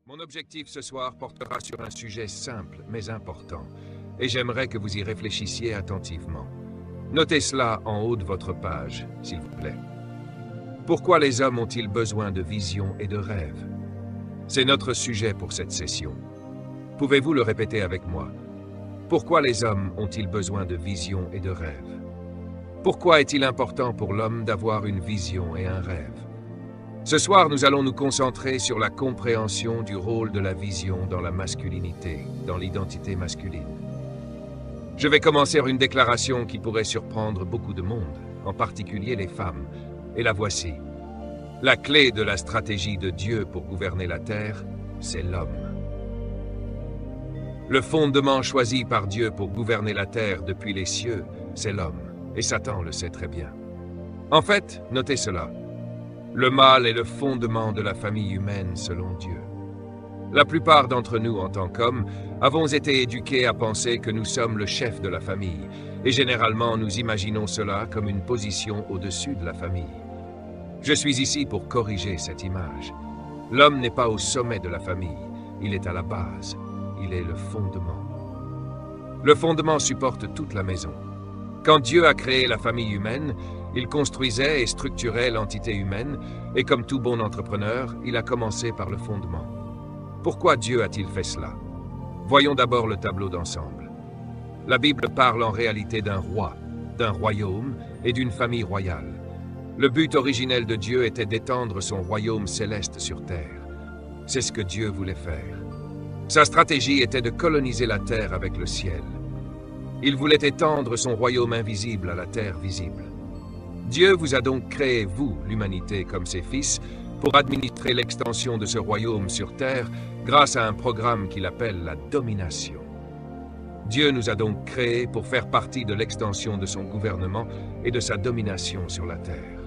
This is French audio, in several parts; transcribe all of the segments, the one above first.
Mon objectif ce soir portera sur un sujet simple mais important, et j'aimerais que vous y réfléchissiez attentivement. Notez cela en haut de votre page, s'il vous plaît. Pourquoi les hommes ont-ils besoin de visions et de rêves? C'est notre sujet pour cette session. Pouvez-vous le répéter avec moi? Pourquoi les hommes ont-ils besoin de visions et de rêves? Pourquoi est-il important pour l'homme d'avoir une vision et un rêve? Ce soir, nous allons nous concentrer sur la compréhension du rôle de la vision dans la masculinité, dans l'identité masculine. Je vais commencer une déclaration qui pourrait surprendre beaucoup de monde, en particulier les femmes, et la voici. La clé de la stratégie de Dieu pour gouverner la terre, c'est l'homme. Le fondement choisi par Dieu pour gouverner la terre depuis les cieux, c'est l'homme, et Satan le sait très bien. En fait, notez cela. Le mâle est le fondement de la famille humaine selon Dieu. La plupart d'entre nous, en tant qu'hommes, avons été éduqués à penser que nous sommes le chef de la famille, et généralement nous imaginons cela comme une position au-dessus de la famille. Je suis ici pour corriger cette image. L'homme n'est pas au sommet de la famille, il est à la base, il est le fondement. Le fondement supporte toute la maison. Quand Dieu a créé la famille humaine, il construisait et structurait l'entité humaine, et comme tout bon entrepreneur, il a commencé par le fondement. Pourquoi Dieu a-t-il fait cela? Voyons d'abord le tableau d'ensemble. La Bible parle en réalité d'un roi, d'un royaume et d'une famille royale. Le but originel de Dieu était d'étendre son royaume céleste sur terre. C'est ce que Dieu voulait faire. Sa stratégie était de coloniser la terre avec le ciel. Il voulait étendre son royaume invisible à la terre visible. Dieu vous a donc créé, vous, l'humanité, comme ses fils, pour administrer l'extension de ce royaume sur terre grâce à un programme qu'il appelle la domination. Dieu nous a donc créés pour faire partie de l'extension de son gouvernement et de sa domination sur la terre.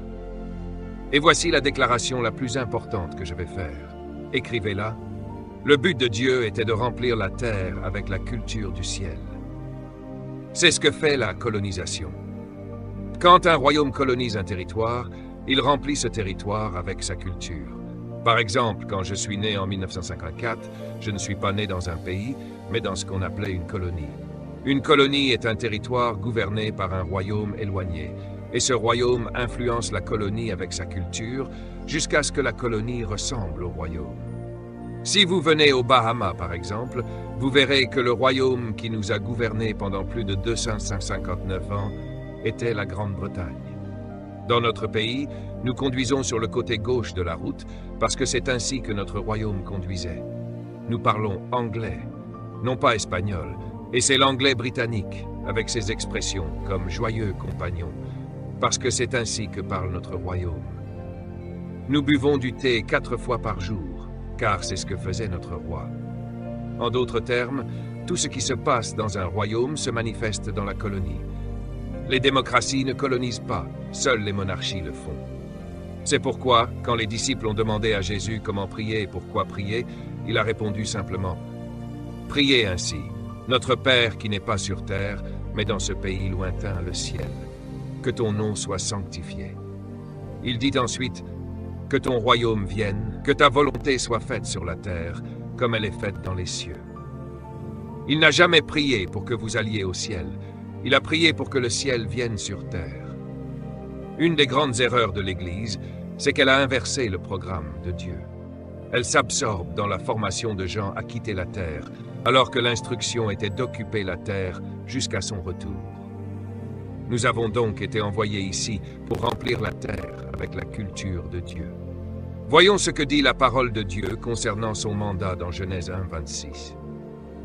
Et voici la déclaration la plus importante que je vais faire. Écrivez-la. Le but de Dieu était de remplir la terre avec la culture du ciel. C'est ce que fait la colonisation. Quand un royaume colonise un territoire, il remplit ce territoire avec sa culture. Par exemple, quand je suis né en 1954, je ne suis pas né dans un pays, mais dans ce qu'on appelait une colonie. Une colonie est un territoire gouverné par un royaume éloigné, et ce royaume influence la colonie avec sa culture jusqu'à ce que la colonie ressemble au royaume. Si vous venez aux Bahamas, par exemple, vous verrez que le royaume qui nous a gouvernés pendant plus de 259 ans était la Grande-Bretagne. Dans notre pays, nous conduisons sur le côté gauche de la route parce que c'est ainsi que notre royaume conduisait. Nous parlons anglais, non pas espagnol, et c'est l'anglais britannique, avec ses expressions comme « joyeux compagnon », parce que c'est ainsi que parle notre royaume. Nous buvons du thé 4 fois par jour, car c'est ce que faisait notre roi. En d'autres termes, tout ce qui se passe dans un royaume se manifeste dans la colonie. Les démocraties ne colonisent pas, seules les monarchies le font. C'est pourquoi, quand les disciples ont demandé à Jésus comment prier et pourquoi prier, il a répondu simplement « Priez ainsi, notre Père qui n'est pas sur terre, mais dans ce pays lointain, le ciel. Que ton nom soit sanctifié. » Il dit ensuite « Que ton royaume vienne, que ta volonté soit faite sur la terre, comme elle est faite dans les cieux. » Il n'a jamais prié pour que vous alliez au ciel. Il a prié pour que le ciel vienne sur terre. Une des grandes erreurs de l'Église, c'est qu'elle a inversé le programme de Dieu. Elle s'absorbe dans la formation de gens à quitter la terre, alors que l'instruction était d'occuper la terre jusqu'à son retour. Nous avons donc été envoyés ici pour remplir la terre avec la culture de Dieu. Voyons ce que dit la parole de Dieu concernant son mandat dans Genèse 1, 26.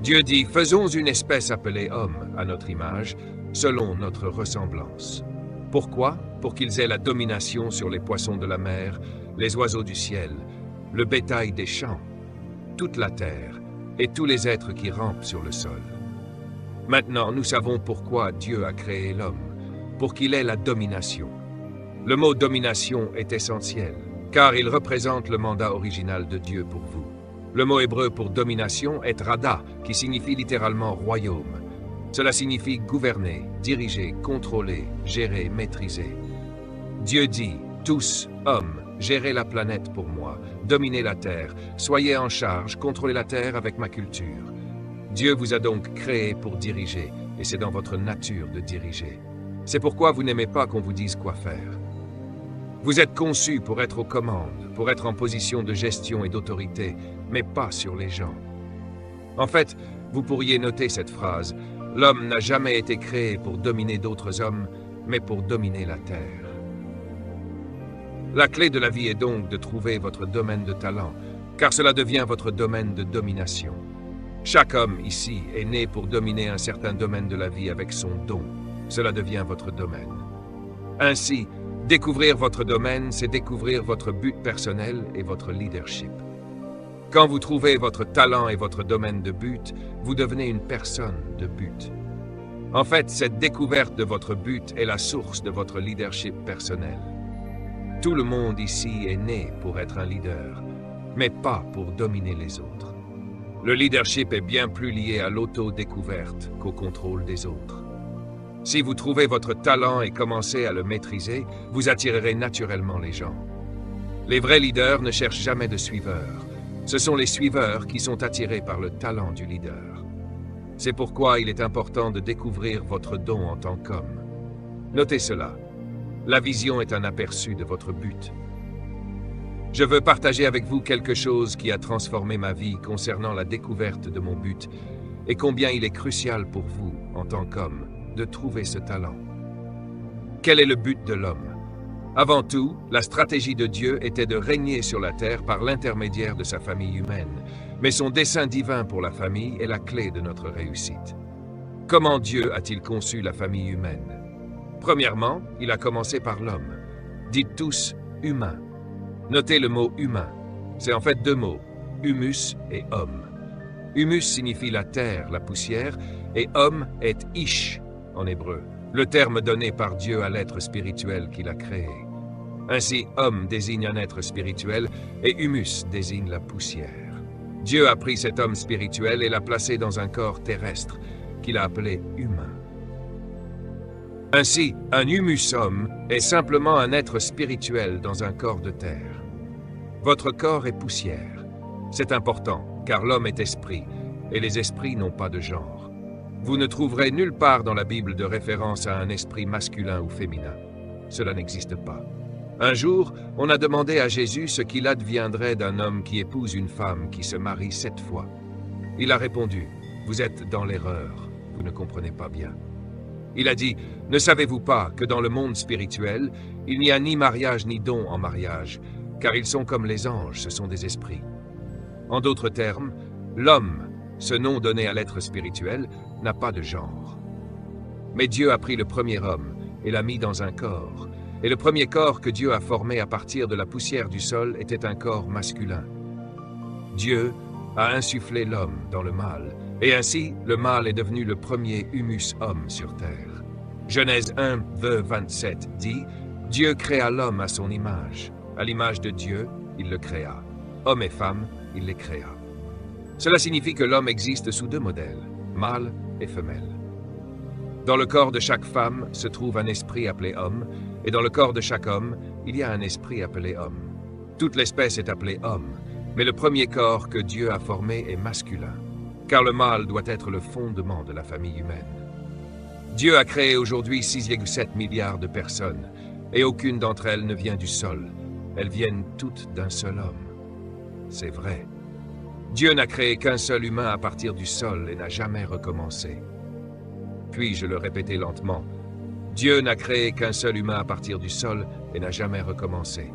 Dieu dit, « Faisons une espèce appelée homme à notre image, selon notre ressemblance. » Pourquoi? Pour qu'ils aient la domination sur les poissons de la mer, les oiseaux du ciel, le bétail des champs, toute la terre et tous les êtres qui rampent sur le sol. Maintenant, nous savons pourquoi Dieu a créé l'homme, pour qu'il ait la domination. Le mot domination est essentiel, car il représente le mandat original de Dieu pour vous. Le mot hébreu pour domination est rada, qui signifie littéralement royaume. Cela signifie gouverner, diriger, contrôler, gérer, maîtriser. Dieu dit, tous, hommes, gérez la planète pour moi, dominez la terre, soyez en charge, contrôlez la terre avec ma culture. Dieu vous a donc créé pour diriger, et c'est dans votre nature de diriger. C'est pourquoi vous n'aimez pas qu'on vous dise quoi faire. Vous êtes conçus pour être aux commandes, pour être en position de gestion et d'autorité, mais pas sur les gens. En fait, vous pourriez noter cette phrase. L'homme n'a jamais été créé pour dominer d'autres hommes, mais pour dominer la terre. La clé de la vie est donc de trouver votre domaine de talent, car cela devient votre domaine de domination. Chaque homme ici est né pour dominer un certain domaine de la vie avec son don. Cela devient votre domaine. Ainsi, découvrir votre domaine, c'est découvrir votre but personnel et votre leadership. Quand vous trouvez votre talent et votre domaine de but, vous devenez une personne de but. En fait, cette découverte de votre but est la source de votre leadership personnel. Tout le monde ici est né pour être un leader, mais pas pour dominer les autres. Le leadership est bien plus lié à l'auto-découverte qu'au contrôle des autres. Si vous trouvez votre talent et commencez à le maîtriser, vous attirerez naturellement les gens. Les vrais leaders ne cherchent jamais de suiveurs. Ce sont les suiveurs qui sont attirés par le talent du leader. C'est pourquoi il est important de découvrir votre don en tant qu'homme. Notez cela. La vision est un aperçu de votre but. Je veux partager avec vous quelque chose qui a transformé ma vie concernant la découverte de mon but et combien il est crucial pour vous, en tant qu'homme, de trouver ce talent. Quel est le but de l'homme? Avant tout, la stratégie de Dieu était de régner sur la terre par l'intermédiaire de sa famille humaine, mais son dessein divin pour la famille est la clé de notre réussite. Comment Dieu a-t-il conçu la famille humaine? Premièrement, il a commencé par l'homme. Dites tous « humain ». Notez le mot « humain ». C'est en fait deux mots, « humus » et « homme ». Humus signifie la terre, la poussière, et « homme » est « ish » en hébreu, le terme donné par Dieu à l'être spirituel qu'il a créé. Ainsi, « homme » désigne un être spirituel et « humus » désigne la poussière. Dieu a pris cet homme spirituel et l'a placé dans un corps terrestre qu'il a appelé « humain ». Ainsi, un humus homme est simplement un être spirituel dans un corps de terre. Votre corps est poussière. C'est important, car l'homme est esprit, et les esprits n'ont pas de genre. Vous ne trouverez nulle part dans la Bible de référence à un esprit masculin ou féminin. Cela n'existe pas. Un jour, on a demandé à Jésus ce qu'il adviendrait d'un homme qui épouse une femme qui se marie 7 fois. Il a répondu, « Vous êtes dans l'erreur, vous ne comprenez pas bien. » Il a dit, « Ne savez-vous pas que dans le monde spirituel, il n'y a ni mariage ni don en mariage, car ils sont comme les anges, ce sont des esprits. » En d'autres termes, l'homme, ce nom donné à l'être spirituel, n'a pas de genre. Mais Dieu a pris le premier homme et l'a mis dans un corps, et le premier corps que Dieu a formé à partir de la poussière du sol était un corps masculin. Dieu a insufflé l'homme dans le mâle, et ainsi le mâle est devenu le premier humus homme sur terre. Genèse 1, verset 27 dit « Dieu créa l'homme à son image. À l'image de Dieu, il le créa. Homme et femme, il les créa. » Cela signifie que l'homme existe sous 2 modèles, mâle et femelle. Dans le corps de chaque femme se trouve un esprit appelé homme, et dans le corps de chaque homme, il y a un esprit appelé homme. Toute l'espèce est appelée homme, mais le premier corps que Dieu a formé est masculin, car le mâle doit être le fondement de la famille humaine. Dieu a créé aujourd'hui 6,7 milliards de personnes, et aucune d'entre elles ne vient du sol. Elles viennent toutes d'un seul homme. C'est vrai. Dieu n'a créé qu'un seul humain à partir du sol et n'a jamais recommencé. Puis-je le répéter lentement? Dieu n'a créé qu'un seul humain à partir du sol et n'a jamais recommencé.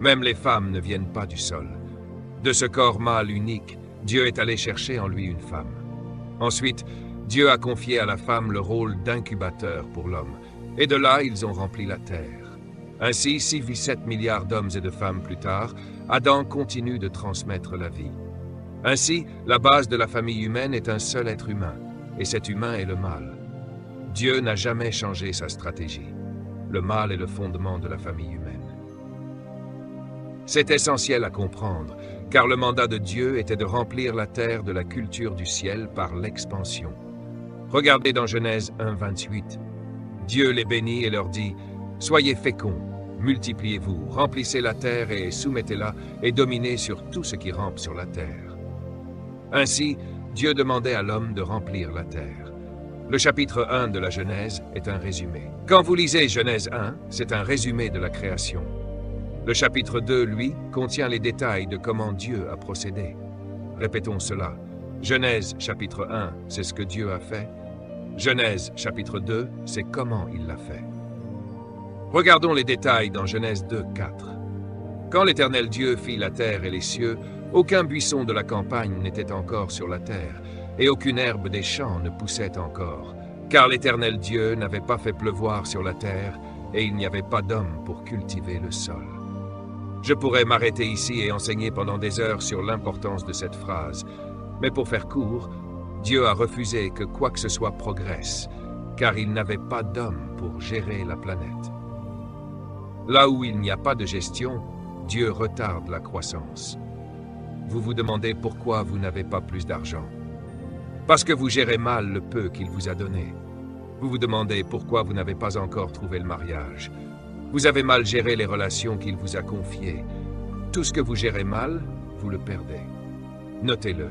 Même les femmes ne viennent pas du sol. De ce corps mâle unique, Dieu est allé chercher en lui une femme. Ensuite, Dieu a confié à la femme le rôle d'incubateur pour l'homme, et de là, ils ont rempli la terre. Ainsi, 6,7 milliards d'hommes et de femmes plus tard, Adam continue de transmettre la vie. Ainsi, la base de la famille humaine est un seul être humain, et cet humain est le mâle. Dieu n'a jamais changé sa stratégie. Le mâle est le fondement de la famille humaine. C'est essentiel à comprendre, car le mandat de Dieu était de remplir la terre de la culture du ciel par l'expansion. Regardez dans Genèse 1, 28. Dieu les bénit et leur dit « Soyez féconds, multipliez-vous, remplissez la terre et soumettez-la, et dominez sur tout ce qui rampe sur la terre. » Ainsi, Dieu demandait à l'homme de remplir la terre. Le chapitre 1 de la Genèse est un résumé. Quand vous lisez Genèse 1, c'est un résumé de la création. Le chapitre 2, lui, contient les détails de comment Dieu a procédé. Répétons cela. Genèse chapitre 1, c'est ce que Dieu a fait. Genèse chapitre 2, c'est comment il l'a fait. Regardons les détails dans Genèse 2, 4. Quand l'Éternel Dieu fit la terre et les cieux, aucun buisson de la campagne n'était encore sur la terre, et aucune herbe des champs ne poussait encore, car l'Éternel Dieu n'avait pas fait pleuvoir sur la terre, et il n'y avait pas d'homme pour cultiver le sol. Je pourrais m'arrêter ici et enseigner pendant des heures sur l'importance de cette phrase, mais pour faire court, Dieu a refusé que quoi que ce soit progresse, car il n'avait pas d'homme pour gérer la planète. Là où il n'y a pas de gestion, Dieu retarde la croissance. Vous vous demandez pourquoi vous n'avez pas plus d'argent. Parce que vous gérez mal le peu qu'il vous a donné. Vous vous demandez pourquoi vous n'avez pas encore trouvé le mariage. Vous avez mal géré les relations qu'il vous a confiées. Tout ce que vous gérez mal, vous le perdez. Notez-le.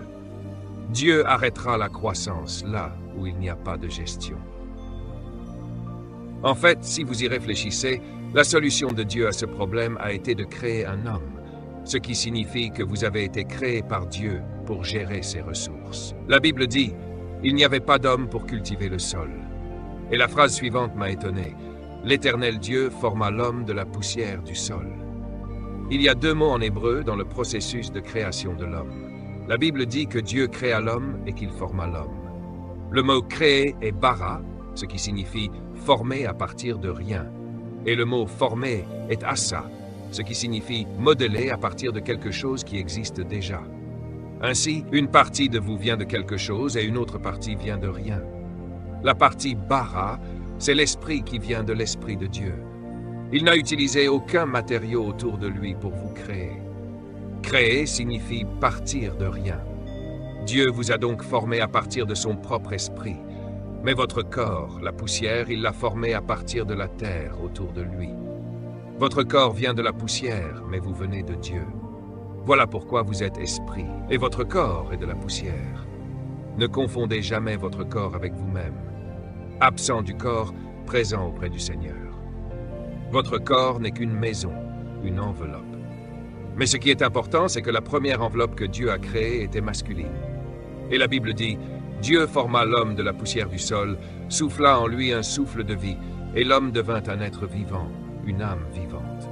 Dieu arrêtera la croissance là où il n'y a pas de gestion. En fait, si vous y réfléchissez, la solution de Dieu à ce problème a été de créer un homme, ce qui signifie que vous avez été créé par Dieu pour gérer ses ressources. La Bible dit « Il n'y avait pas d'homme pour cultiver le sol ». Et la phrase suivante m'a étonné. « L'Éternel Dieu forma l'homme de la poussière du sol ». Il y a deux mots en hébreu dans le processus de création de l'homme. La Bible dit que Dieu créa l'homme et qu'il forma l'homme. Le mot « créer » est « bara », ce qui signifie « former à partir de rien ». Et le mot « former » est « assa », ce qui signifie « modeler à partir de quelque chose qui existe déjà ». Ainsi, une partie de vous vient de quelque chose et une autre partie vient de rien. La partie « bara », c'est l'esprit qui vient de l'esprit de Dieu. Il n'a utilisé aucun matériau autour de lui pour vous créer. Créer signifie partir de rien. Dieu vous a donc formé à partir de son propre esprit. Mais votre corps, la poussière, il l'a formé à partir de la terre autour de lui. Votre corps vient de la poussière, mais vous venez de Dieu. Voilà pourquoi vous êtes esprit, et votre corps est de la poussière. Ne confondez jamais votre corps avec vous-même. Absent du corps, présent auprès du Seigneur. Votre corps n'est qu'une maison, une enveloppe. Mais ce qui est important, c'est que la première enveloppe que Dieu a créée était masculine. Et la Bible dit « Dieu forma l'homme de la poussière du sol, souffla en lui un souffle de vie, et l'homme devint un être vivant, une âme vivante. »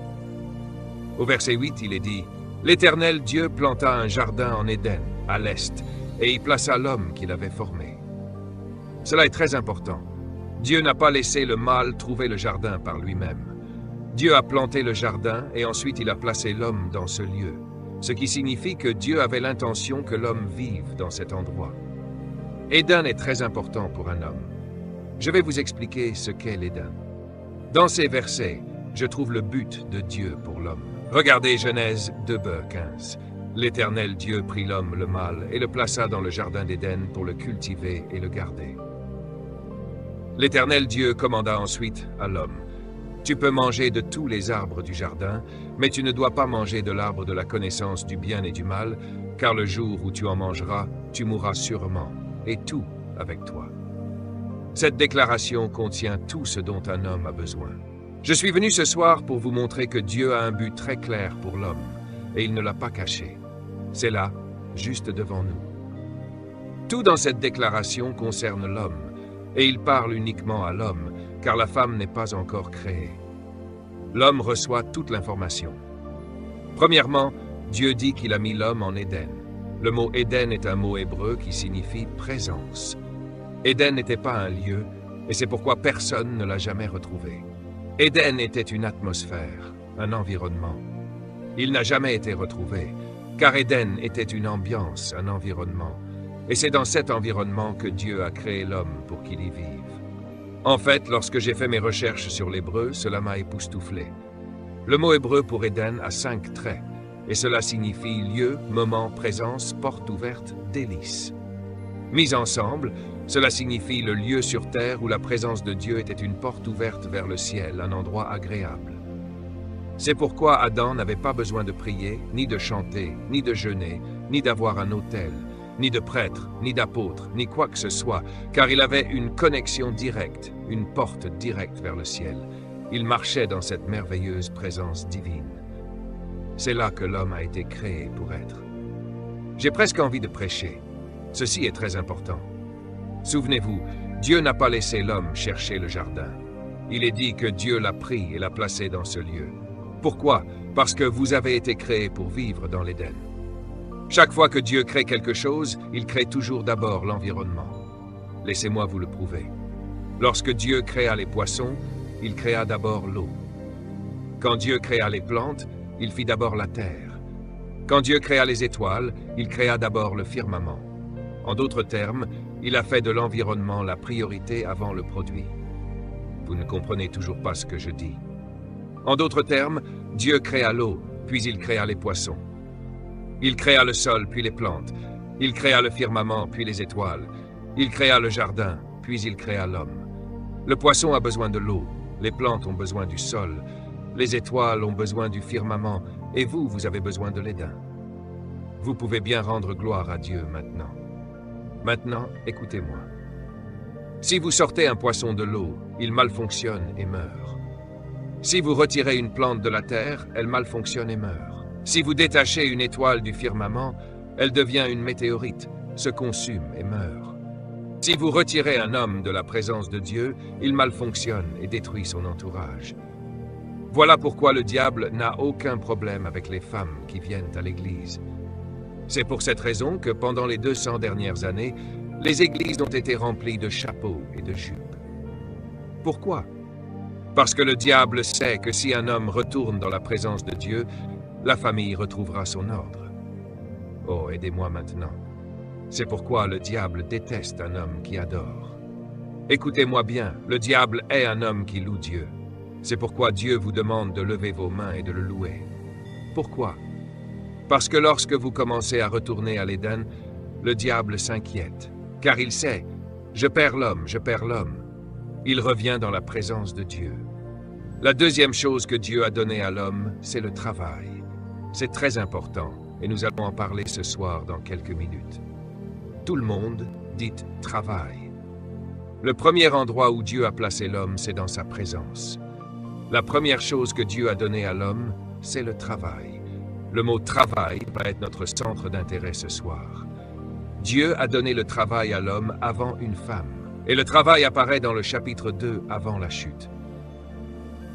Au verset 8, il est dit « L'Éternel Dieu planta un jardin en Éden, à l'est, et y plaça l'homme qu'il avait formé. » Cela est très important. Dieu n'a pas laissé le mâle trouver le jardin par lui-même. Dieu a planté le jardin et ensuite il a placé l'homme dans ce lieu, ce qui signifie que Dieu avait l'intention que l'homme vive dans cet endroit. Éden est très important pour un homme. Je vais vous expliquer ce qu'est l'Éden. Dans ces versets, je trouve le but de Dieu pour l'homme. Regardez Genèse 2:15. L'Éternel Dieu prit l'homme, le mâle, et le plaça dans le jardin d'Éden pour le cultiver et le garder. L'Éternel Dieu commanda ensuite à l'homme. Tu peux manger de tous les arbres du jardin, mais tu ne dois pas manger de l'arbre de la connaissance du bien et du mal, car le jour où tu en mangeras, tu mourras sûrement, et tout avec toi. Cette déclaration contient tout ce dont un homme a besoin. Je suis venu ce soir pour vous montrer que Dieu a un but très clair pour l'homme, et il ne l'a pas caché. C'est là, juste devant nous. Tout dans cette déclaration concerne l'homme, et il parle uniquement à l'homme, car la femme n'est pas encore créée. L'homme reçoit toute l'information. Premièrement, Dieu dit qu'il a mis l'homme en Éden. Le mot Éden est un mot hébreu qui signifie présence. Éden n'était pas un lieu, et c'est pourquoi personne ne l'a jamais retrouvé. Éden était une atmosphère, un environnement. Il n'a jamais été retrouvé, car Éden était une ambiance, un environnement. Et c'est dans cet environnement que Dieu a créé l'homme pour qu'il y vive. En fait, lorsque j'ai fait mes recherches sur l'hébreu, cela m'a époustouflé. Le mot hébreu pour Éden a 5 traits, et cela signifie lieu, moment, présence, porte ouverte, délice. Mis ensemble, cela signifie le lieu sur terre où la présence de Dieu était une porte ouverte vers le ciel, un endroit agréable. C'est pourquoi Adam n'avait pas besoin de prier, ni de chanter, ni de jeûner, ni d'avoir un autel, ni de prêtre, ni d'apôtre, ni quoi que ce soit, car il avait une connexion directe, une porte directe vers le ciel. Il marchait dans cette merveilleuse présence divine. C'est là que l'homme a été créé pour être. J'ai presque envie de prêcher. Ceci est très important. Souvenez-vous, Dieu n'a pas laissé l'homme chercher le jardin. Il est dit que Dieu l'a pris et l'a placé dans ce lieu. Pourquoi? Parce que vous avez été créés pour vivre dans l'Éden. Chaque fois que Dieu crée quelque chose, il crée toujours d'abord l'environnement. Laissez-moi vous le prouver. Lorsque Dieu créa les poissons, il créa d'abord l'eau. Quand Dieu créa les plantes, il fit d'abord la terre. Quand Dieu créa les étoiles, il créa d'abord le firmament. En d'autres termes, il a fait de l'environnement la priorité avant le produit. Vous ne comprenez toujours pas ce que je dis. En d'autres termes, Dieu créa l'eau, puis il créa les poissons. Il créa le sol, puis les plantes. Il créa le firmament, puis les étoiles. Il créa le jardin, puis il créa l'homme. Le poisson a besoin de l'eau, les plantes ont besoin du sol, les étoiles ont besoin du firmament, et vous, vous avez besoin de l'Éden. Vous pouvez bien rendre gloire à Dieu maintenant. Maintenant, écoutez-moi. Si vous sortez un poisson de l'eau, il malfonctionne et meurt. Si vous retirez une plante de la terre, elle malfonctionne et meurt. Si vous détachez une étoile du firmament, elle devient une météorite, se consume et meurt. Si vous retirez un homme de la présence de Dieu, il malfonctionne et détruit son entourage. Voilà pourquoi le diable n'a aucun problème avec les femmes qui viennent à l'Église. C'est pour cette raison que pendant les 200 dernières années, les églises ont été remplies de chapeaux et de jupes. Pourquoi? Parce que le diable sait que si un homme retourne dans la présence de Dieu, la famille retrouvera son ordre. Oh, aidez-moi maintenant. C'est pourquoi le diable déteste un homme qui adore. Écoutez-moi bien, le diable est un homme qui loue Dieu. C'est pourquoi Dieu vous demande de lever vos mains et de le louer. Pourquoi? Parce que lorsque vous commencez à retourner à l'Éden, le diable s'inquiète, car il sait, je perds l'homme, je perds l'homme. Il revient dans la présence de Dieu. La deuxième chose que Dieu a donnée à l'homme, c'est le travail. C'est très important, et nous allons en parler ce soir dans quelques minutes. Tout le monde dit travail. Le premier endroit où Dieu a placé l'homme, c'est dans sa présence. La première chose que Dieu a donnée à l'homme, c'est le travail. Le mot travail va être notre centre d'intérêt ce soir. Dieu a donné le travail à l'homme avant une femme. Et le travail apparaît dans le chapitre 2 avant la chute.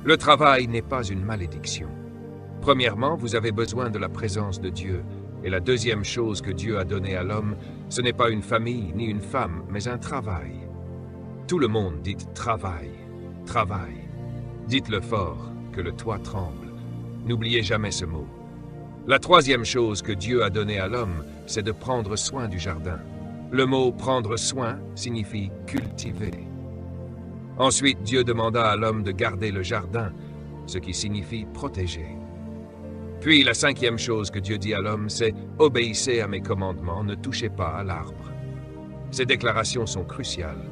Le travail n'est pas une malédiction. Premièrement, vous avez besoin de la présence de Dieu. Et la deuxième chose que Dieu a donnée à l'homme, ce n'est pas une famille ni une femme, mais un travail. Tout le monde dit travail, travail. Dites-le fort, que le toit tremble. N'oubliez jamais ce mot. La troisième chose que Dieu a donnée à l'homme, c'est de prendre soin du jardin. Le mot « prendre soin » signifie « cultiver ». Ensuite, Dieu demanda à l'homme de garder le jardin, ce qui signifie « protéger ». Puis, la cinquième chose que Dieu dit à l'homme, c'est « obéissez à mes commandements, ne touchez pas à l'arbre ». Ces déclarations sont cruciales.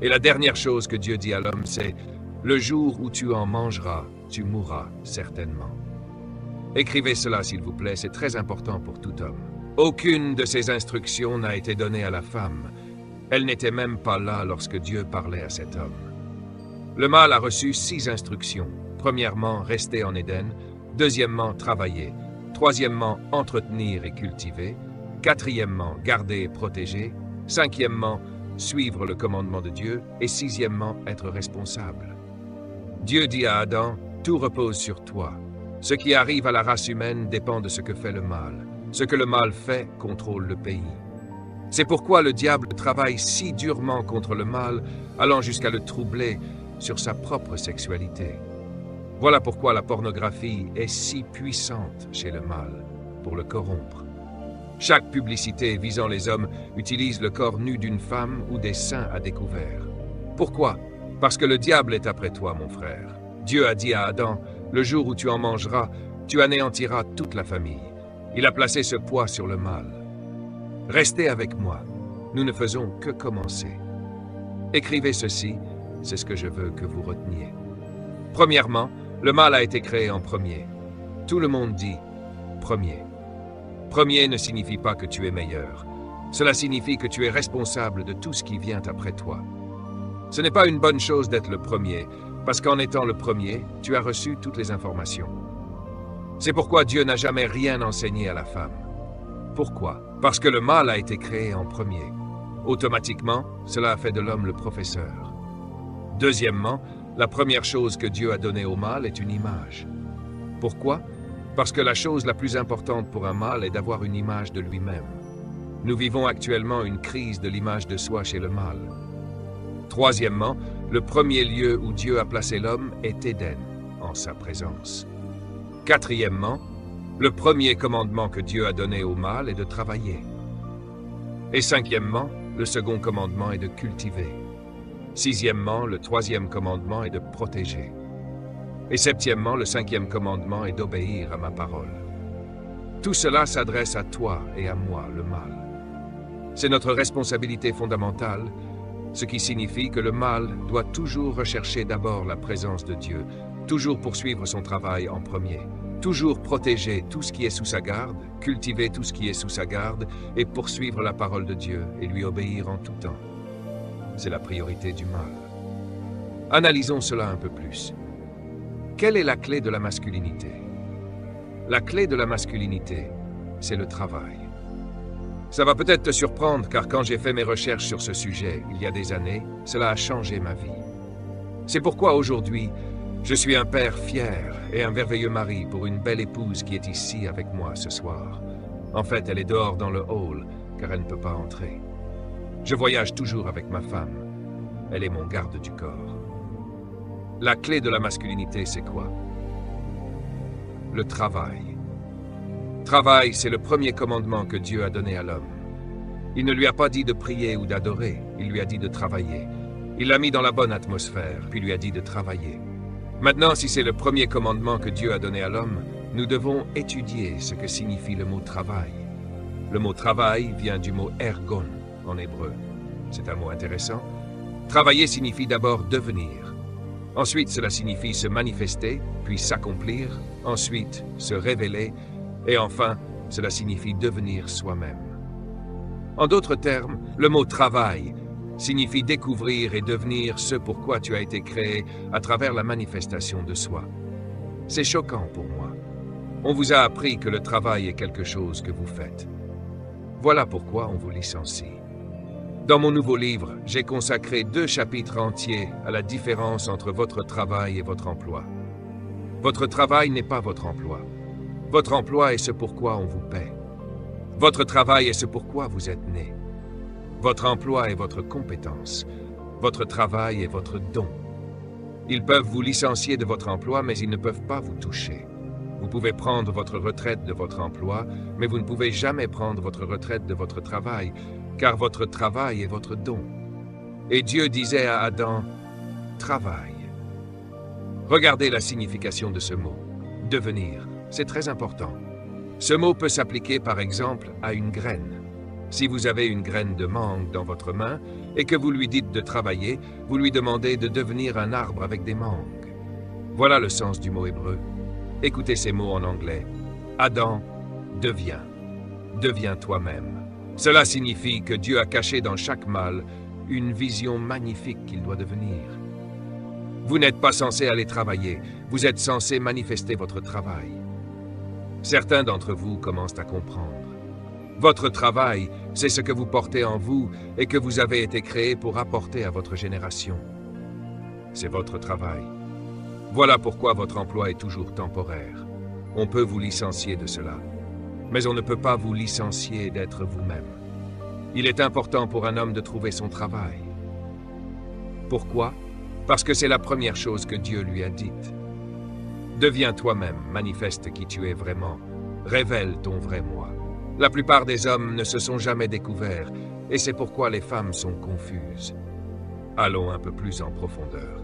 Et la dernière chose que Dieu dit à l'homme, c'est « le jour où tu en mangeras, tu mourras certainement ». Écrivez cela, s'il vous plaît, c'est très important pour tout homme. Aucune de ces instructions n'a été donnée à la femme. Elle n'était même pas là lorsque Dieu parlait à cet homme. Le mâle a reçu 6 instructions. Premièrement, rester en Éden. Deuxièmement, travailler. Troisièmement, entretenir et cultiver. Quatrièmement, garder et protéger. Cinquièmement, suivre le commandement de Dieu. Et sixièmement, être responsable. Dieu dit à Adam, « Tout repose sur toi. Ce qui arrive à la race humaine dépend de ce que fait le mâle. Ce que le mâle fait contrôle le pays. » C'est pourquoi le diable travaille si durement contre le mâle, allant jusqu'à le troubler sur sa propre sexualité. Voilà pourquoi la pornographie est si puissante chez le mâle, pour le corrompre. Chaque publicité visant les hommes utilise le corps nu d'une femme ou des seins à découvert. Pourquoi? Parce que le diable est après toi, mon frère. Dieu a dit à Adam, « Le jour où tu en mangeras, tu anéantiras toute la famille. » Il a placé ce poids sur le mâle. Restez avec moi. Nous ne faisons que commencer. Écrivez ceci, c'est ce que je veux que vous reteniez. Premièrement, Le mal a été créé en premier. Tout le monde dit premier. Premier ne signifie pas que tu es meilleur. Cela signifie que tu es responsable de tout ce qui vient après toi. Ce n'est pas une bonne chose d'être le premier, parce qu'en étant le premier, tu as reçu toutes les informations. C'est pourquoi Dieu n'a jamais rien enseigné à la femme. Pourquoi? Parce que le mal a été créé en premier. Automatiquement, cela a fait de l'homme le professeur. Deuxièmement, la première chose que Dieu a donnée au mâle est une image. Pourquoi? Parce que la chose la plus importante pour un mâle est d'avoir une image de lui-même. Nous vivons actuellement une crise de l'image de soi chez le mâle. Troisièmement, le premier lieu où Dieu a placé l'homme est Éden, en sa présence. Quatrièmement, le premier commandement que Dieu a donné au mâle est de travailler. Et cinquièmement, le second commandement est de cultiver. Sixièmement, le troisième commandement est de protéger. Et septièmement, le cinquième commandement est d'obéir à ma parole. Tout cela s'adresse à toi et à moi, le mâle. C'est notre responsabilité fondamentale, ce qui signifie que le mâle doit toujours rechercher d'abord la présence de Dieu, toujours poursuivre son travail en premier, toujours protéger tout ce qui est sous sa garde, cultiver tout ce qui est sous sa garde et poursuivre la parole de Dieu et lui obéir en tout temps. C'est la priorité du mâle. Analysons cela un peu plus. Quelle est la clé de la masculinité? La clé de la masculinité, c'est le travail. Ça va peut-être te surprendre car quand j'ai fait mes recherches sur ce sujet, il y a des années, cela a changé ma vie. C'est pourquoi aujourd'hui, je suis un père fier et un merveilleux mari pour une belle épouse qui est ici avec moi ce soir. En fait, elle est dehors dans le hall car elle ne peut pas entrer. Je voyage toujours avec ma femme. Elle est mon garde du corps. La clé de la masculinité, c'est quoi? Le travail. Travail, c'est le premier commandement que Dieu a donné à l'homme. Il ne lui a pas dit de prier ou d'adorer, il lui a dit de travailler. Il l'a mis dans la bonne atmosphère, puis lui a dit de travailler. Maintenant, si c'est le premier commandement que Dieu a donné à l'homme, nous devons étudier ce que signifie le mot travail. Le mot travail vient du mot ergon en hébreu. C'est un mot intéressant. Travailler signifie d'abord devenir. Ensuite, cela signifie se manifester, puis s'accomplir, ensuite se révéler, et enfin, cela signifie devenir soi-même. En d'autres termes, le mot travail signifie découvrir et devenir ce pour quoi tu as été créé à travers la manifestation de soi. C'est choquant pour moi. On vous a appris que le travail est quelque chose que vous faites. Voilà pourquoi on vous licencie. Dans mon nouveau livre, j'ai consacré 2 chapitres entiers à la différence entre votre travail et votre emploi. Votre travail n'est pas votre emploi. Votre emploi est ce pourquoi on vous paie. Votre travail est ce pourquoi vous êtes né. Votre emploi est votre compétence. Votre travail est votre don. Ils peuvent vous licencier de votre emploi, mais ils ne peuvent pas vous toucher. Vous pouvez prendre votre retraite de votre emploi, mais vous ne pouvez jamais prendre votre retraite de votre travail, car votre travail est votre don. Et Dieu disait à Adam, « Travaille ». Regardez la signification de ce mot, « devenir ». C'est très important. Ce mot peut s'appliquer par exemple à une graine. Si vous avez une graine de mangue dans votre main et que vous lui dites de travailler, vous lui demandez de devenir un arbre avec des mangues. Voilà le sens du mot hébreu. Écoutez ces mots en anglais. Adam, deviens. Deviens toi-même. Cela signifie que Dieu a caché dans chaque mâle une vision magnifique qu'il doit devenir. Vous n'êtes pas censé aller travailler, vous êtes censé manifester votre travail. Certains d'entre vous commencent à comprendre. Votre travail, c'est ce que vous portez en vous et que vous avez été créé pour apporter à votre génération. C'est votre travail. Voilà pourquoi votre emploi est toujours temporaire. On peut vous licencier de cela, mais on ne peut pas vous licencier d'être vous-même. Il est important pour un homme de trouver son travail. Pourquoi? Parce que c'est la première chose que Dieu lui a dite. Deviens toi-même, manifeste qui tu es vraiment, révèle ton vrai moi. La plupart des hommes ne se sont jamais découverts, et c'est pourquoi les femmes sont confuses. Allons un peu plus en profondeur.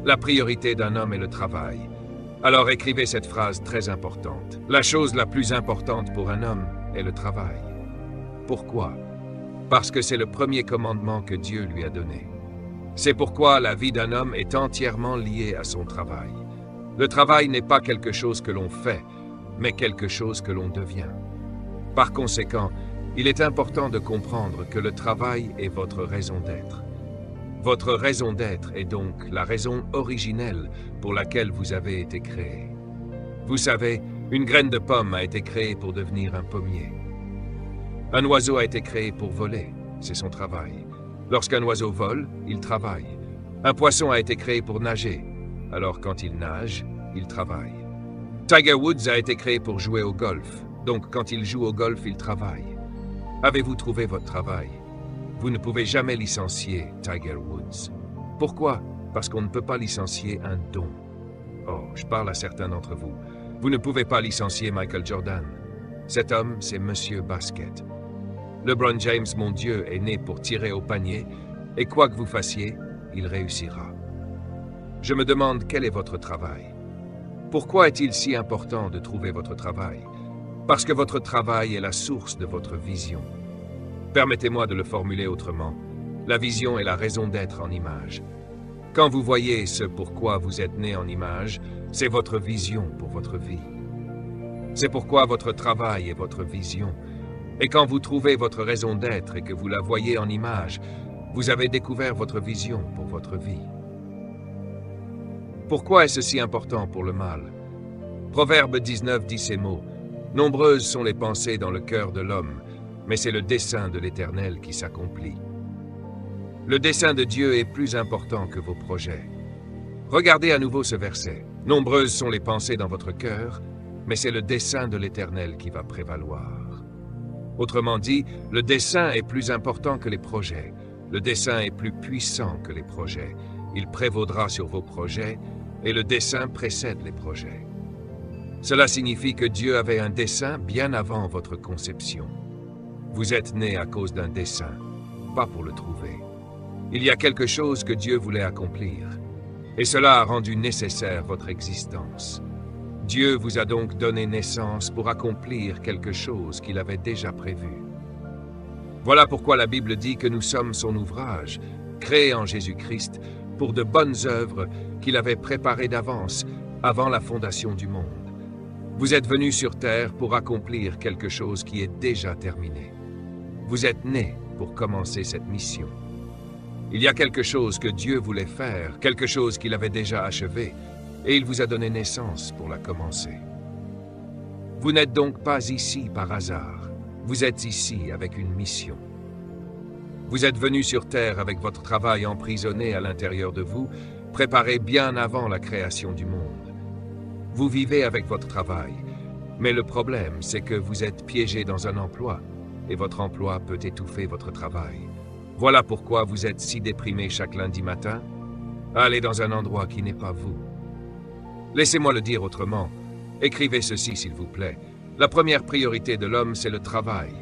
La priorité d'un homme est le travail. Alors écrivez cette phrase très importante. La chose la plus importante pour un homme est le travail. Pourquoi? Parce que c'est le premier commandement que Dieu lui a donné. C'est pourquoi la vie d'un homme est entièrement liée à son travail. Le travail n'est pas quelque chose que l'on fait, mais quelque chose que l'on devient. Par conséquent, il est important de comprendre que le travail est votre raison d'être. Votre raison d'être est donc la raison originelle pour laquelle vous avez été créé. Vous savez, une graine de pomme a été créée pour devenir un pommier. Un oiseau a été créé pour voler, c'est son travail. Lorsqu'un oiseau vole, il travaille. Un poisson a été créé pour nager, alors quand il nage, il travaille. Tiger Woods a été créé pour jouer au golf, donc quand il joue au golf, il travaille. Avez-vous trouvé votre travail? Vous ne pouvez jamais licencier Tiger Woods. Pourquoi? Parce qu'on ne peut pas licencier un don. Oh, je parle à certains d'entre vous. Vous ne pouvez pas licencier Michael Jordan. Cet homme, c'est Monsieur Basket. LeBron James, mon Dieu, est né pour tirer au panier, et quoi que vous fassiez, il réussira. Je me demande quel est votre travail. Pourquoi est-il si important de trouver votre travail? Parce que votre travail est la source de votre vision. Permettez-moi de le formuler autrement. La vision est la raison d'être en image. Quand vous voyez ce pourquoi vous êtes né en image, c'est votre vision pour votre vie. C'est pourquoi votre travail est votre vision. Et quand vous trouvez votre raison d'être et que vous la voyez en image, vous avez découvert votre vision pour votre vie. Pourquoi est-ce si important pour le mal? Proverbe 19 dit ces mots. « Nombreuses sont les pensées dans le cœur de l'homme, mais c'est le dessein de l'Éternel qui s'accomplit. » Le dessein de Dieu est plus important que vos projets. Regardez à nouveau ce verset. « Nombreuses sont les pensées dans votre cœur, mais c'est le dessein de l'Éternel qui va prévaloir. » Autrement dit, le dessein est plus important que les projets. Le dessein est plus puissant que les projets. Il prévaudra sur vos projets, et le dessein précède les projets. Cela signifie que Dieu avait un dessein bien avant votre conception. Vous êtes né à cause d'un dessein, pas pour le trouver. Il y a quelque chose que Dieu voulait accomplir, et cela a rendu nécessaire votre existence. Dieu vous a donc donné naissance pour accomplir quelque chose qu'il avait déjà prévu. Voilà pourquoi la Bible dit que nous sommes son ouvrage, créé en Jésus-Christ, pour de bonnes œuvres qu'il avait préparées d'avance, avant la fondation du monde. Vous êtes venus sur terre pour accomplir quelque chose qui est déjà terminé. Vous êtes nés pour commencer cette mission. Il y a quelque chose que Dieu voulait faire, quelque chose qu'il avait déjà achevé, et il vous a donné naissance pour la commencer. Vous n'êtes donc pas ici par hasard. Vous êtes ici avec une mission. Vous êtes venus sur terre avec votre travail emprisonné à l'intérieur de vous, préparé bien avant la création du monde. Vous vivez avec votre travail, mais le problème, c'est que vous êtes piégé dans un emploi, et votre emploi peut étouffer votre travail. Voilà pourquoi vous êtes si déprimé chaque lundi matin. Allez dans un endroit qui n'est pas vous. Laissez-moi le dire autrement. Écrivez ceci, s'il vous plaît. La première priorité de l'homme, c'est le travail.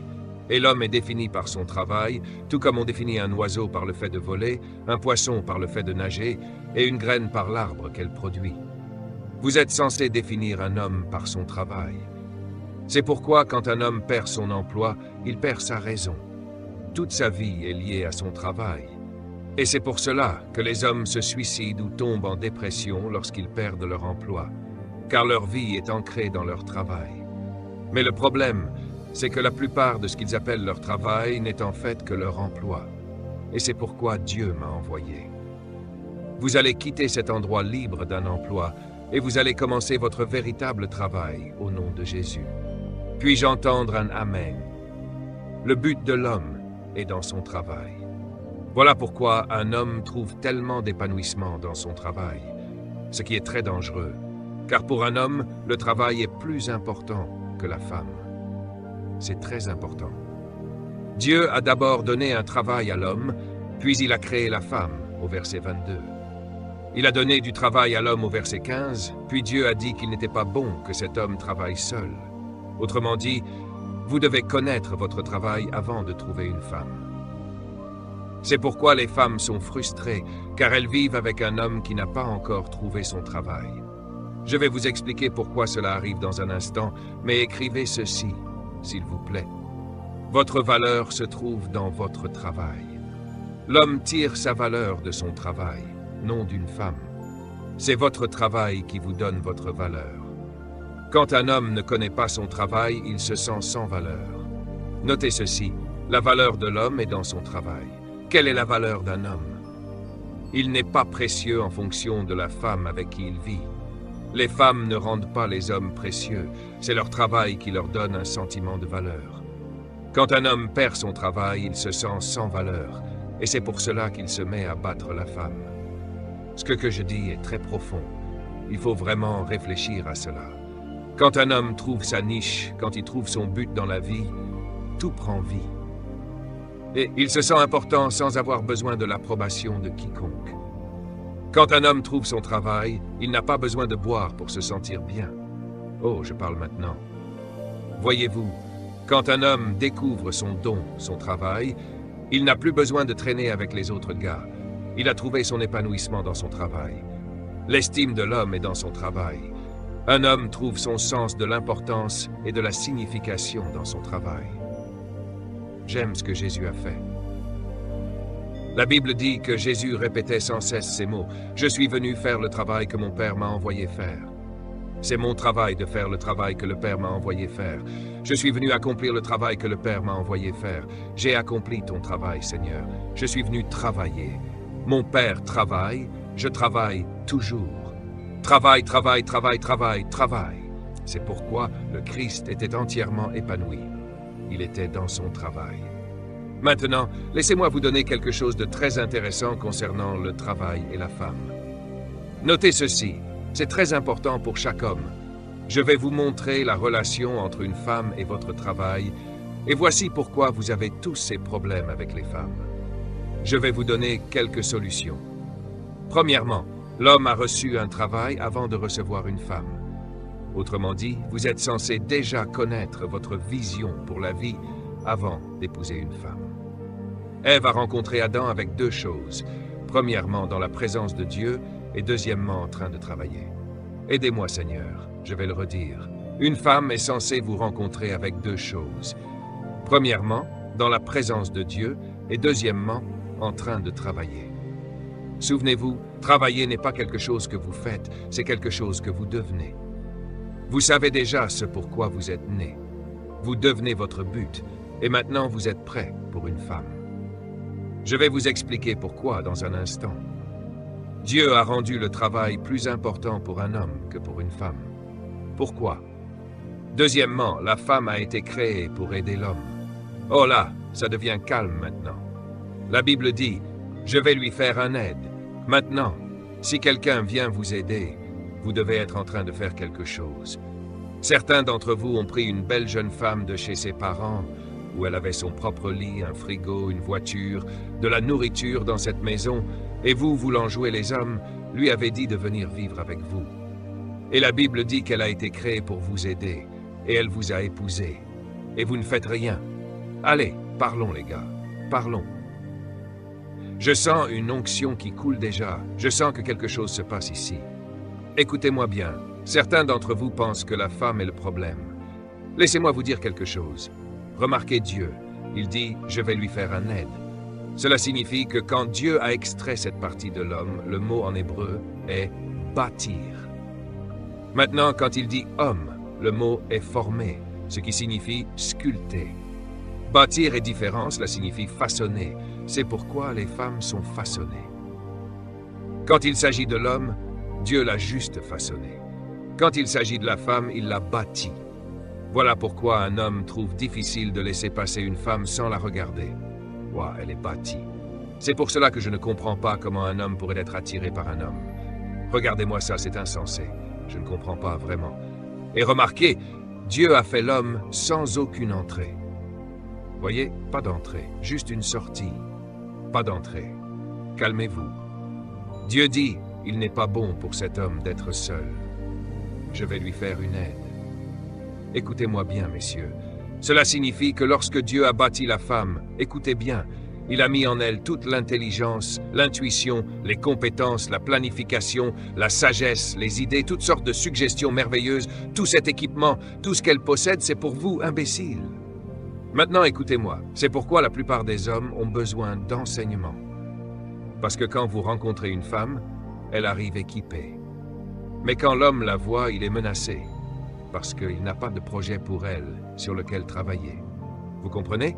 Et l'homme est défini par son travail, tout comme on définit un oiseau par le fait de voler, un poisson par le fait de nager, et une graine par l'arbre qu'elle produit. Vous êtes censé définir un homme par son travail. C'est pourquoi, quand un homme perd son emploi, il perd sa raison. Toute sa vie est liée à son travail. Et c'est pour cela que les hommes se suicident ou tombent en dépression lorsqu'ils perdent leur emploi, car leur vie est ancrée dans leur travail. Mais le problème, c'est que la plupart de ce qu'ils appellent leur travail n'est en fait que leur emploi. Et c'est pourquoi Dieu m'a envoyé. Vous allez quitter cet endroit libre d'un emploi et vous allez commencer votre véritable travail au nom de Jésus. Puis-je entendre un Amen? Le but de l'homme est dans son travail. Voilà pourquoi un homme trouve tellement d'épanouissement dans son travail, ce qui est très dangereux, car pour un homme, le travail est plus important que la femme. C'est très important. Dieu a d'abord donné un travail à l'homme, puis il a créé la femme, au verset 22. Il a donné du travail à l'homme au verset 15, puis Dieu a dit qu'il n'était pas bon que cet homme travaille seul. Autrement dit, vous devez connaître votre travail avant de trouver une femme. C'est pourquoi les femmes sont frustrées, car elles vivent avec un homme qui n'a pas encore trouvé son travail. Je vais vous expliquer pourquoi cela arrive dans un instant, mais écrivez ceci, s'il vous plaît. Votre valeur se trouve dans votre travail. L'homme tire sa valeur de son travail, non d'une femme. C'est votre travail qui vous donne votre valeur. Quand un homme ne connaît pas son travail, il se sent sans valeur. Notez ceci, la valeur de l'homme est dans son travail. Quelle est la valeur d'un homme? Il n'est pas précieux en fonction de la femme avec qui il vit. Les femmes ne rendent pas les hommes précieux, c'est leur travail qui leur donne un sentiment de valeur. Quand un homme perd son travail, il se sent sans valeur, et c'est pour cela qu'il se met à battre la femme. Ce que je dis est très profond. Il faut vraiment réfléchir à cela. Quand un homme trouve sa niche, quand il trouve son but dans la vie, tout prend vie. Et il se sent important sans avoir besoin de l'approbation de quiconque. Quand un homme trouve son travail, il n'a pas besoin de boire pour se sentir bien. Oh, je parle maintenant. Voyez-vous, quand un homme découvre son don, son travail, il n'a plus besoin de traîner avec les autres gars. Il a trouvé son épanouissement dans son travail. L'estime de l'homme est dans son travail. Un homme trouve son sens de l'importance et de la signification dans son travail. J'aime ce que Jésus a fait. La Bible dit que Jésus répétait sans cesse ces mots. « Je suis venu faire le travail que mon Père m'a envoyé faire. C'est mon travail de faire le travail que le Père m'a envoyé faire. Je suis venu accomplir le travail que le Père m'a envoyé faire. J'ai accompli ton travail, Seigneur. Je suis venu travailler. Mon Père travaille, je travaille toujours. Travail, travail, travail, travail, travail. C'est pourquoi le Christ était entièrement épanoui. Il était dans son travail. Maintenant, laissez-moi vous donner quelque chose de très intéressant concernant le travail et la femme. Notez ceci, c'est très important pour chaque homme. Je vais vous montrer la relation entre une femme et votre travail, et voici pourquoi vous avez tous ces problèmes avec les femmes. Je vais vous donner quelques solutions. Premièrement, l'homme a reçu un travail avant de recevoir une femme. Autrement dit, vous êtes censé déjà connaître votre vision pour la vie avant d'épouser une femme. Ève a rencontré Adam avec deux choses. Premièrement, dans la présence de Dieu, et deuxièmement, en train de travailler. Aidez-moi, Seigneur, je vais le redire. Une femme est censée vous rencontrer avec deux choses. Premièrement, dans la présence de Dieu, et deuxièmement, en train de travailler. Souvenez-vous, travailler n'est pas quelque chose que vous faites, c'est quelque chose que vous devenez. Vous savez déjà ce pourquoi vous êtes né. Vous devenez votre but, et maintenant vous êtes prêt pour une femme. Je vais vous expliquer pourquoi dans un instant. Dieu a rendu le travail plus important pour un homme que pour une femme. Pourquoi? Deuxièmement, la femme a été créée pour aider l'homme. Oh là, ça devient calme maintenant. La Bible dit, je vais lui faire un aide. Maintenant, si quelqu'un vient vous aider, vous devez être en train de faire quelque chose. Certains d'entre vous ont pris une belle jeune femme de chez ses parents, où elle avait son propre lit, un frigo, une voiture, de la nourriture dans cette maison, et vous, voulant jouer les hommes, lui avez dit de venir vivre avec vous. Et la Bible dit qu'elle a été créée pour vous aider, et elle vous a épousé. Et vous ne faites rien. Allez, parlons les gars, parlons. Je sens une onction qui coule déjà, je sens que quelque chose se passe ici. Écoutez-moi bien, certains d'entre vous pensent que la femme est le problème. Laissez-moi vous dire quelque chose. Remarquez Dieu, il dit « je vais lui faire un aide ». Cela signifie que quand Dieu a extrait cette partie de l'homme, le mot en hébreu est « bâtir ». Maintenant, quand il dit « homme », le mot est « former », ce qui signifie « sculpter ». Bâtir est différent, cela signifie « façonner ». C'est pourquoi les femmes sont façonnées. Quand il s'agit de l'homme, Dieu l'a juste façonné. Quand il s'agit de la femme, il l'a bâtie. Voilà pourquoi un homme trouve difficile de laisser passer une femme sans la regarder. Ouah, elle est bâtie. C'est pour cela que je ne comprends pas comment un homme pourrait être attiré par un homme. Regardez-moi ça, c'est insensé. Je ne comprends pas vraiment. Et remarquez, Dieu a fait l'homme sans aucune entrée. Voyez, pas d'entrée, juste une sortie. Pas d'entrée. Calmez-vous. Dieu dit, il n'est pas bon pour cet homme d'être seul. Je vais lui faire une aide. Écoutez-moi bien, messieurs. Cela signifie que lorsque Dieu a bâti la femme, écoutez bien, il a mis en elle toute l'intelligence, l'intuition, les compétences, la planification, la sagesse, les idées, toutes sortes de suggestions merveilleuses, tout cet équipement, tout ce qu'elle possède, c'est pour vous, imbéciles. Maintenant, écoutez-moi, c'est pourquoi la plupart des hommes ont besoin d'enseignement. Parce que quand vous rencontrez une femme, elle arrive équipée. Mais quand l'homme la voit, il est menacé, parce qu'il n'a pas de projet pour elle sur lequel travailler. Vous comprenez?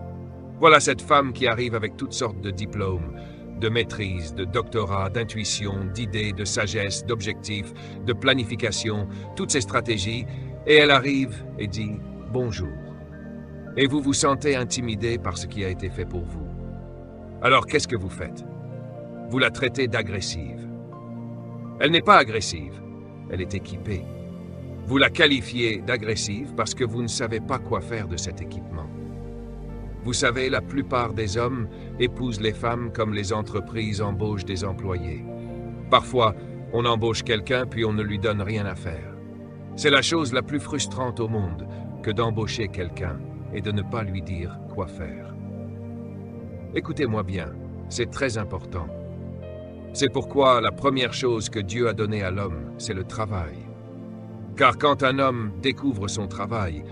Voilà cette femme qui arrive avec toutes sortes de diplômes, de maîtrise, de doctorat, d'intuition, d'idées, de sagesse, d'objectifs, de planification, toutes ces stratégies, et elle arrive et dit « bonjour ». Et vous vous sentez intimidé par ce qui a été fait pour vous. Alors qu'est-ce que vous faites? Vous la traitez d'agressive. Elle n'est pas agressive, elle est équipée. Vous la qualifiez d'agressive parce que vous ne savez pas quoi faire de cet équipement. Vous savez, la plupart des hommes épousent les femmes comme les entreprises embauchent des employés. Parfois, on embauche quelqu'un puis on ne lui donne rien à faire. C'est la chose la plus frustrante au monde que d'embaucher quelqu'un et de ne pas lui dire quoi faire. Écoutez-moi bien, c'est très important. C'est pourquoi la première chose que Dieu a donnée à l'homme, c'est le travail. Car quand un homme découvre son travail,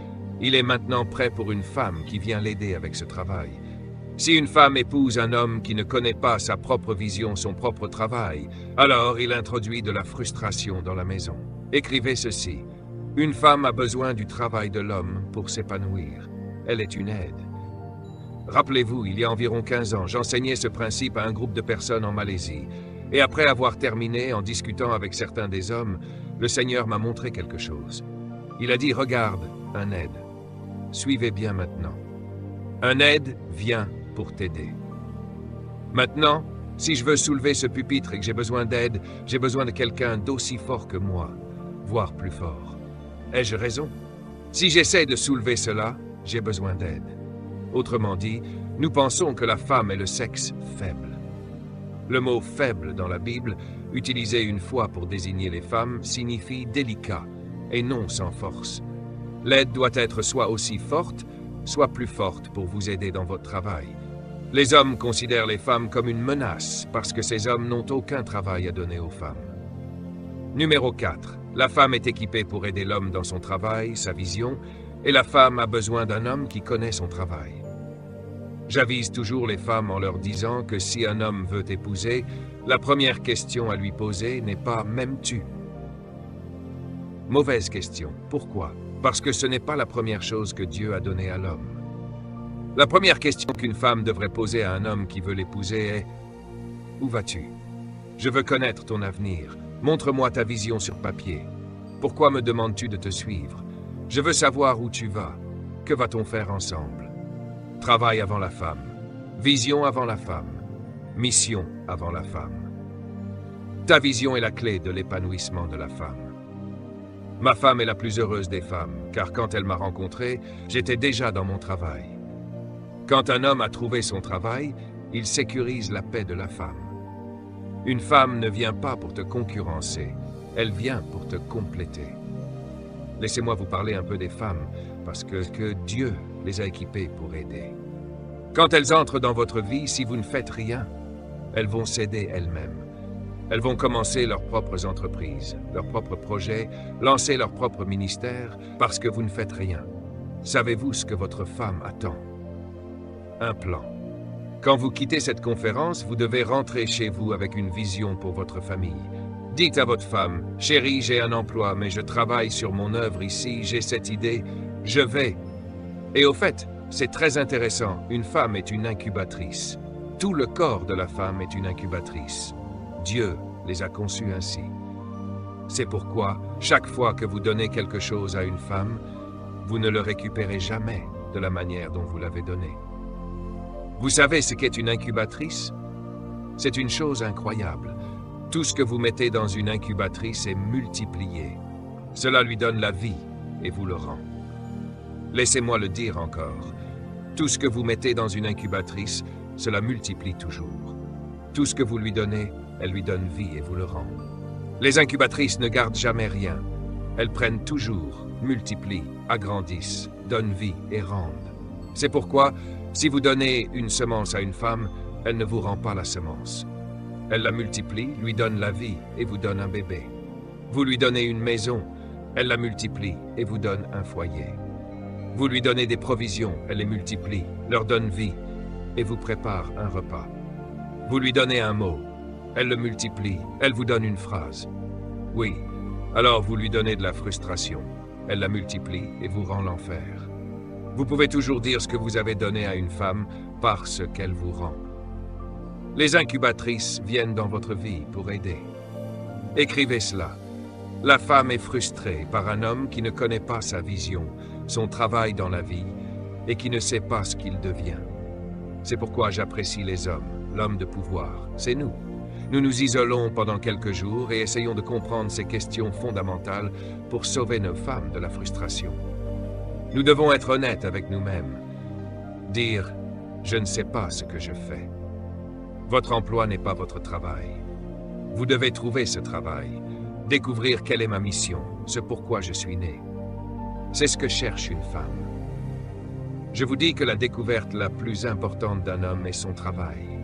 il est maintenant prêt pour une femme qui vient l'aider avec ce travail. Si une femme épouse un homme qui ne connaît pas sa propre vision, son propre travail, alors il introduit de la frustration dans la maison. Écrivez ceci. Une femme a besoin du travail de l'homme pour s'épanouir. Elle est une aide. Rappelez-vous, il y a environ 15 ans, j'enseignais ce principe à un groupe de personnes en Malaisie. Et après avoir terminé, en discutant avec certains des hommes, le Seigneur m'a montré quelque chose. Il a dit, regarde, un aide. Suivez bien maintenant. Un aide vient pour t'aider. Maintenant, si je veux soulever ce pupitre et que j'ai besoin d'aide, j'ai besoin de quelqu'un d'aussi fort que moi, voire plus fort. Ai-je raison? Si j'essaie de soulever cela, j'ai besoin d'aide. Autrement dit, nous pensons que la femme est le sexe faible. Le mot « faible » dans la Bible, utilisé une fois pour désigner les femmes, signifie « délicat » et non sans force. L'aide doit être soit aussi forte, soit plus forte pour vous aider dans votre travail. Les hommes considèrent les femmes comme une menace parce que ces hommes n'ont aucun travail à donner aux femmes. Numéro 4. La femme est équipée pour aider l'homme dans son travail, sa vision, et la femme a besoin d'un homme qui connaît son travail. J'avise toujours les femmes en leur disant que si un homme veut t'épouser, la première question à lui poser n'est pas « m'aimes-tu » ? Mauvaise question. Pourquoi? Parce que ce n'est pas la première chose que Dieu a donnée à l'homme. La première question qu'une femme devrait poser à un homme qui veut l'épouser est « Où vas-tu? Je veux connaître ton avenir. Montre-moi ta vision sur papier. Pourquoi me demandes-tu de te suivre? Je veux savoir où tu vas. Que va-t-on faire ensemble? » Travail avant la femme. Vision avant la femme. Mission avant la femme. Ta vision est la clé de l'épanouissement de la femme. Ma femme est la plus heureuse des femmes, car quand elle m'a rencontré, j'étais déjà dans mon travail. Quand un homme a trouvé son travail, il sécurise la paix de la femme. Une femme ne vient pas pour te concurrencer, elle vient pour te compléter. Laissez-moi vous parler un peu des femmes, parce que Dieu les a équipées pour aider. Quand elles entrent dans votre vie, si vous ne faites rien, elles vont s'aider elles-mêmes. Elles vont commencer leurs propres entreprises, leurs propres projets, lancer leur propre ministère, parce que vous ne faites rien. Savez-vous ce que votre femme attend? Un plan. Quand vous quittez cette conférence, vous devez rentrer chez vous avec une vision pour votre famille. Dites à votre femme, « Chérie, j'ai un emploi, mais je travaille sur mon œuvre ici, j'ai cette idée, je vais. » Et au fait, c'est très intéressant, une femme est une incubatrice. Tout le corps de la femme est une incubatrice. Dieu les a conçus ainsi. C'est pourquoi, chaque fois que vous donnez quelque chose à une femme, vous ne le récupérez jamais de la manière dont vous l'avez donné. Vous savez ce qu'est une incubatrice? C'est une chose incroyable. Tout ce que vous mettez dans une incubatrice est multiplié. Cela lui donne la vie et vous le rend. Laissez-moi le dire encore. Tout ce que vous mettez dans une incubatrice, cela multiplie toujours. Tout ce que vous lui donnez, elle lui donne vie et vous le rend. Les incubatrices ne gardent jamais rien. Elles prennent toujours, multiplient, agrandissent, donnent vie et rendent. C'est pourquoi, si vous donnez une semence à une femme, elle ne vous rend pas la semence. Elle la multiplie, lui donne la vie et vous donne un bébé. Vous lui donnez une maison, elle la multiplie et vous donne un foyer. Vous lui donnez des provisions, elle les multiplie, leur donne vie et vous prépare un repas. Vous lui donnez un mot, elle le multiplie, elle vous donne une phrase. Oui, Alors vous lui donnez de la frustration. Elle la multiplie et vous rend l'enfer. Vous pouvez toujours dire ce que vous avez donné à une femme par ce qu'elle vous rend. Les incubatrices viennent dans votre vie pour aider. Écrivez cela. La femme est frustrée par un homme qui ne connaît pas sa vision, son travail dans la vie, et qui ne sait pas ce qu'il devient. C'est pourquoi j'apprécie les hommes, l'homme de pouvoir, c'est nous. Nous nous isolons pendant quelques jours et essayons de comprendre ces questions fondamentales pour sauver nos femmes de la frustration. Nous devons être honnêtes avec nous-mêmes. Dire « Je ne sais pas ce que je fais ». Votre emploi n'est pas votre travail. Vous devez trouver ce travail, découvrir quelle est ma mission, ce pourquoi je suis né. C'est ce que cherche une femme. Je vous dis que la découverte la plus importante d'un homme est son travail.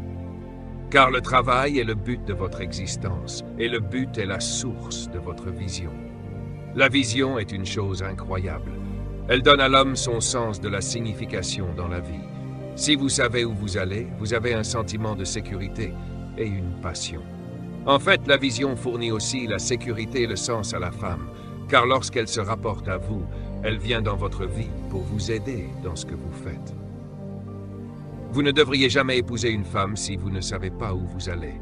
Car le travail est le but de votre existence, et le but est la source de votre vision. La vision est une chose incroyable. Elle donne à l'homme son sens de la signification dans la vie. Si vous savez où vous allez, vous avez un sentiment de sécurité et une passion. En fait, la vision fournit aussi la sécurité et le sens à la femme, car lorsqu'elle se rapporte à vous, elle vient dans votre vie pour vous aider dans ce que vous faites. Vous ne devriez jamais épouser une femme si vous ne savez pas où vous allez.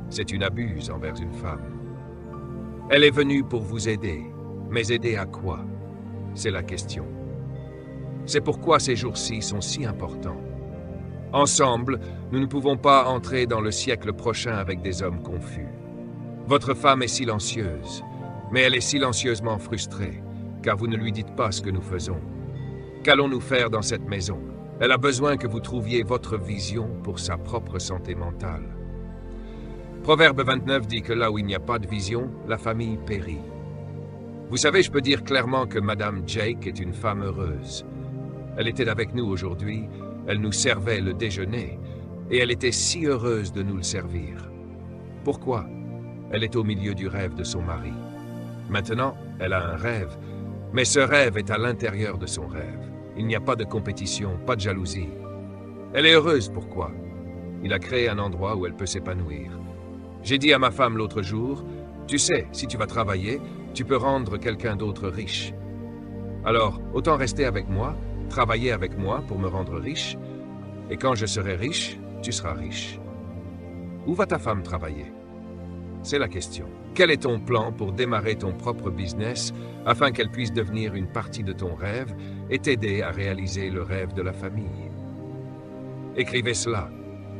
C'est une abuse envers une femme. Elle est venue pour vous aider, mais aider à quoi? C'est la question. C'est pourquoi ces jours-ci sont si importants. Ensemble, nous ne pouvons pas entrer dans le siècle prochain avec des hommes confus. Votre femme est silencieuse, mais elle est silencieusement frustrée, car vous ne lui dites pas ce que nous faisons. Qu'allons-nous faire dans cette maison? Elle a besoin que vous trouviez votre vision pour sa propre santé mentale. Proverbe 29 dit que là où il n'y a pas de vision, la famille périt. Vous savez, je peux dire clairement que Madame Jake est une femme heureuse. Elle était avec nous aujourd'hui, elle nous servait le déjeuner, et elle était si heureuse de nous le servir. Pourquoi? Elle est au milieu du rêve de son mari. Maintenant, elle a un rêve, mais ce rêve est à l'intérieur de son rêve. Il n'y a pas de compétition, pas de jalousie. Elle est heureuse, pourquoi? Il a créé un endroit où elle peut s'épanouir. J'ai dit à ma femme l'autre jour, « Tu sais, si tu vas travailler, tu peux rendre quelqu'un d'autre riche. Alors, autant rester avec moi, travailler avec moi pour me rendre riche, et quand je serai riche, tu seras riche. » Où va ta femme travailler? C'est la question. Quel est ton plan pour démarrer ton propre business afin qu'elle puisse devenir une partie de ton rêve et t'aider à réaliser le rêve de la famille? Écrivez cela.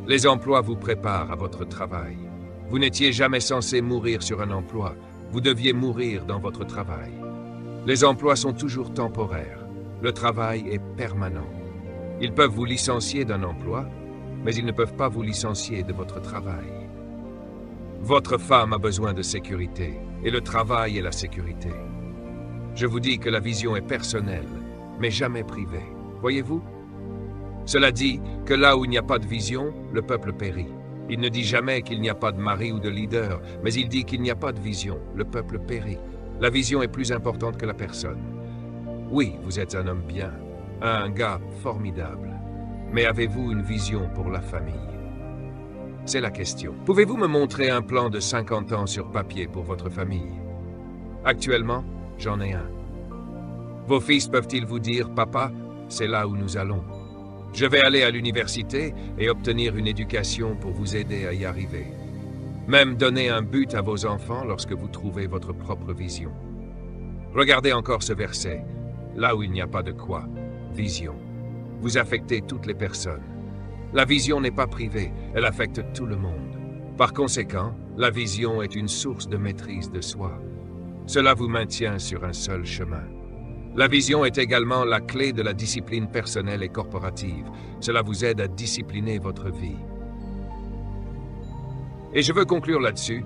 Les emplois vous préparent à votre travail. Vous n'étiez jamais censé mourir sur un emploi. Vous deviez mourir dans votre travail. Les emplois sont toujours temporaires. Le travail est permanent. Ils peuvent vous licencier d'un emploi, mais ils ne peuvent pas vous licencier de votre travail. Votre femme a besoin de sécurité, et le travail est la sécurité. Je vous dis que la vision est personnelle, mais jamais privée. Voyez-vous? Cela dit que là où il n'y a pas de vision, le peuple périt. Il ne dit jamais qu'il n'y a pas de mari ou de leader, mais il dit qu'il n'y a pas de vision, le peuple périt. La vision est plus importante que la personne. Oui, vous êtes un homme bien, un gars formidable, mais avez-vous une vision pour la famille? C'est la question. Pouvez-vous me montrer un plan de 50 ans sur papier pour votre famille? Actuellement, j'en ai un. Vos fils peuvent-ils vous dire, « Papa, c'est là où nous allons. Je vais aller à l'université et obtenir une éducation pour vous aider à y arriver. » Même donner un but à vos enfants lorsque vous trouvez votre propre vision. Regardez encore ce verset. Là où il n'y a pas de quoi, vision. Vous affectez toutes les personnes. La vision n'est pas privée, elle affecte tout le monde. Par conséquent, la vision est une source de maîtrise de soi. Cela vous maintient sur un seul chemin. La vision est également la clé de la discipline personnelle et corporative. Cela vous aide à discipliner votre vie. Et je veux conclure là-dessus,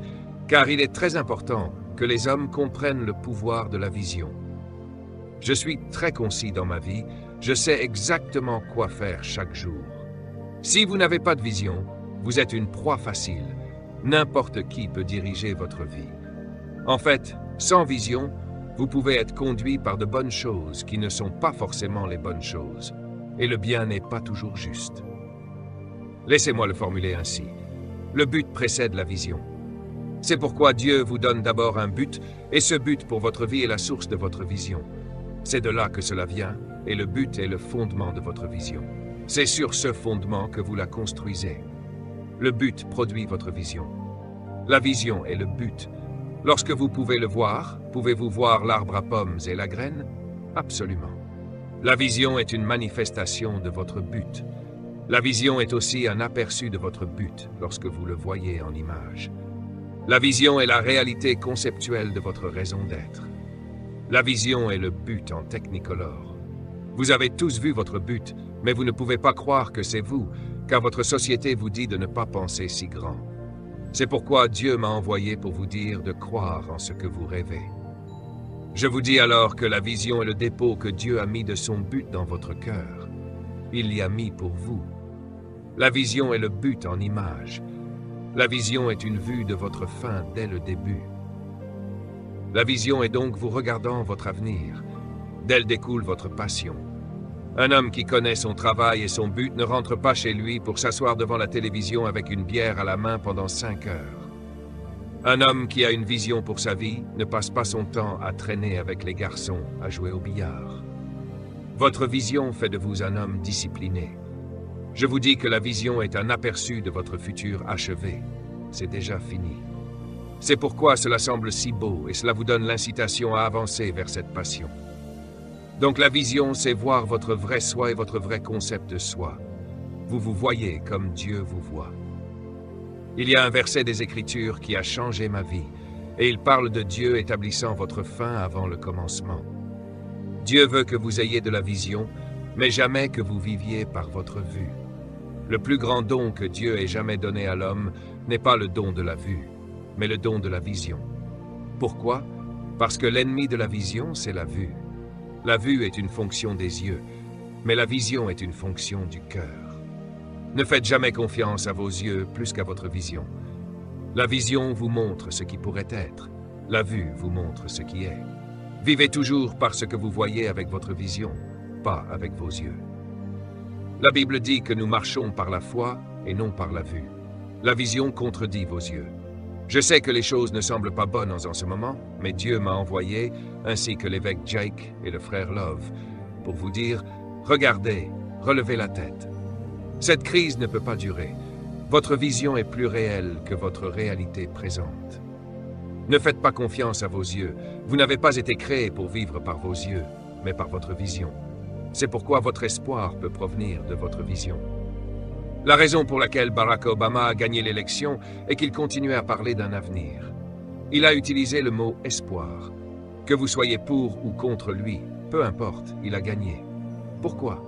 car il est très important que les hommes comprennent le pouvoir de la vision. Je suis très concis dans ma vie, je sais exactement quoi faire chaque jour. Si vous n'avez pas de vision, vous êtes une proie facile. N'importe qui peut diriger votre vie. En fait, sans vision, vous pouvez être conduit par de bonnes choses qui ne sont pas forcément les bonnes choses. Et le bien n'est pas toujours juste. Laissez-moi le formuler ainsi. Le but précède la vision. C'est pourquoi Dieu vous donne d'abord un but, et ce but pour votre vie est la source de votre vision. C'est de là que cela vient, et le but est le fondement de votre vision. C'est sur ce fondement que vous la construisez. Le but produit votre vision. La vision est le but. Lorsque vous pouvez le voir, pouvez-vous voir l'arbre à pommes et la graine? Absolument. La vision est une manifestation de votre but. La vision est aussi un aperçu de votre but lorsque vous le voyez en image. La vision est la réalité conceptuelle de votre raison d'être. La vision est le but en technicolor. Vous avez tous vu votre but, mais vous ne pouvez pas croire que c'est vous, car votre société vous dit de ne pas penser si grand. C'est pourquoi Dieu m'a envoyé pour vous dire de croire en ce que vous rêvez. Je vous dis alors que la vision est le dépôt que Dieu a mis de son but dans votre cœur. Il l'y a mis pour vous. La vision est le but en image. La vision est une vue de votre fin dès le début. La vision est donc vous regardant votre avenir. D'elle découle votre passion. Un homme qui connaît son travail et son but ne rentre pas chez lui pour s'asseoir devant la télévision avec une bière à la main pendant 5 heures. Un homme qui a une vision pour sa vie ne passe pas son temps à traîner avec les garçons, à jouer au billard. Votre vision fait de vous un homme discipliné. Je vous dis que la vision est un aperçu de votre futur achevé. C'est déjà fini. C'est pourquoi cela semble si beau et cela vous donne l'incitation à avancer vers cette passion. Donc la vision, c'est voir votre vrai soi et votre vrai concept de soi. Vous vous voyez comme Dieu vous voit. Il y a un verset des Écritures qui a changé ma vie, et il parle de Dieu établissant votre fin avant le commencement. Dieu veut que vous ayez de la vision, mais jamais que vous viviez par votre vue. Le plus grand don que Dieu ait jamais donné à l'homme n'est pas le don de la vue, mais le don de la vision. Pourquoi? Parce que l'ennemi de la vision, c'est la vue. La vue est une fonction des yeux, mais la vision est une fonction du cœur. Ne faites jamais confiance à vos yeux plus qu'à votre vision. La vision vous montre ce qui pourrait être. La vue vous montre ce qui est. Vivez toujours par ce que vous voyez avec votre vision, pas avec vos yeux. La Bible dit que nous marchons par la foi et non par la vue. La vision contredit vos yeux. Je sais que les choses ne semblent pas bonnes en ce moment, mais Dieu m'a envoyé, ainsi que l'évêque Jake et le frère Love, pour vous dire, regardez, relevez la tête. Cette crise ne peut pas durer. Votre vision est plus réelle que votre réalité présente. Ne faites pas confiance à vos yeux. Vous n'avez pas été créé pour vivre par vos yeux, mais par votre vision. C'est pourquoi votre espoir peut provenir de votre vision. La raison pour laquelle Barack Obama a gagné l'élection est qu'il continuait à parler d'un avenir. Il a utilisé le mot « espoir ». Que vous soyez pour ou contre lui, peu importe, il a gagné. Pourquoi?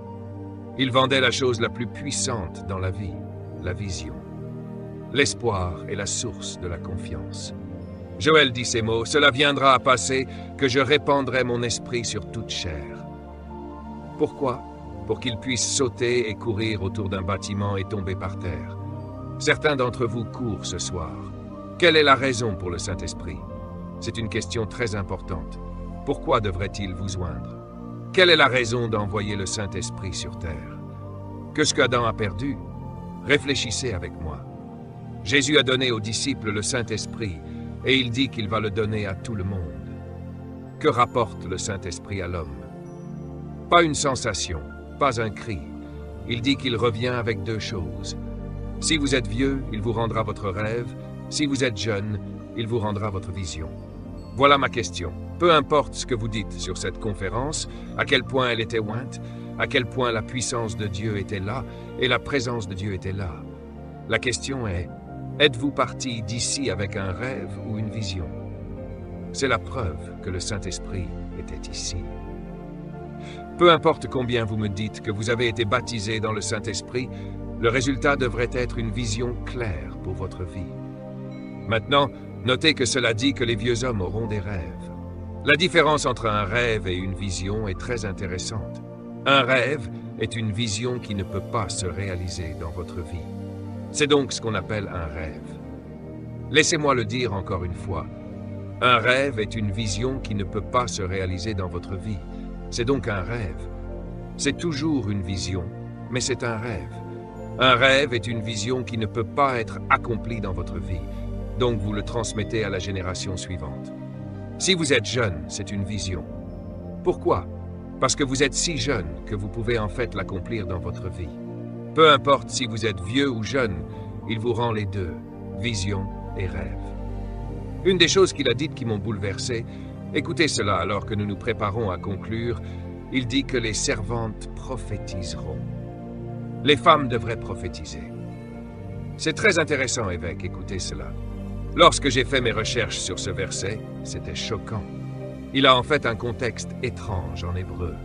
Il vendait la chose la plus puissante dans la vie, la vision. L'espoir est la source de la confiance. Joël dit ces mots, « Cela viendra à passer que je répandrai mon esprit sur toute chair. » Pourquoi? Pour qu'il puisse sauter et courir autour d'un bâtiment et tomber par terre. Certains d'entre vous courent ce soir. Quelle est la raison pour le Saint-Esprit? C'est une question très importante. Pourquoi devrait-il vous joindre? Quelle est la raison d'envoyer le Saint-Esprit sur terre? Que ce qu'Adam a perdu? Réfléchissez avec moi. Jésus a donné aux disciples le Saint-Esprit et il dit qu'il va le donner à tout le monde. Que rapporte le Saint-Esprit à l'homme? Pas une sensation, pas un cri. Il dit qu'il revient avec 2 choses. Si vous êtes vieux, il vous rendra votre rêve. Si vous êtes jeune, il vous rendra votre vision. Voilà ma question. Peu importe ce que vous dites sur cette conférence, à quel point elle était ointe, à quel point la puissance de Dieu était là et la présence de Dieu était là. La question est, êtes-vous parti d'ici avec un rêve ou une vision? C'est la preuve que le Saint-Esprit était ici. Peu importe combien vous me dites que vous avez été baptisé dans le Saint-Esprit, le résultat devrait être une vision claire pour votre vie. Maintenant, notez que cela dit que les vieux hommes auront des rêves. La différence entre un rêve et une vision est très intéressante. Un rêve est une vision qui ne peut pas se réaliser dans votre vie. C'est donc ce qu'on appelle un rêve. Laissez-moi le dire encore une fois. Un rêve est une vision qui ne peut pas se réaliser dans votre vie. C'est donc un rêve. C'est toujours une vision, mais c'est un rêve. Un rêve est une vision qui ne peut pas être accomplie dans votre vie. donc vous le transmettez à la génération suivante. Si vous êtes jeune, c'est une vision. Pourquoi? Parce que vous êtes si jeune que vous pouvez en fait l'accomplir dans votre vie. Peu importe si vous êtes vieux ou jeune, il vous rend les deux, vision et rêve. Une des choses qu'il a dites qui m'ont bouleversé, écoutez cela alors que nous nous préparons à conclure, il dit que les servantes prophétiseront. Les femmes devraient prophétiser. C'est très intéressant, évêque, écoutez cela. Lorsque j'ai fait mes recherches sur ce verset, c'était choquant. Il a en fait un contexte étrange en hébreu.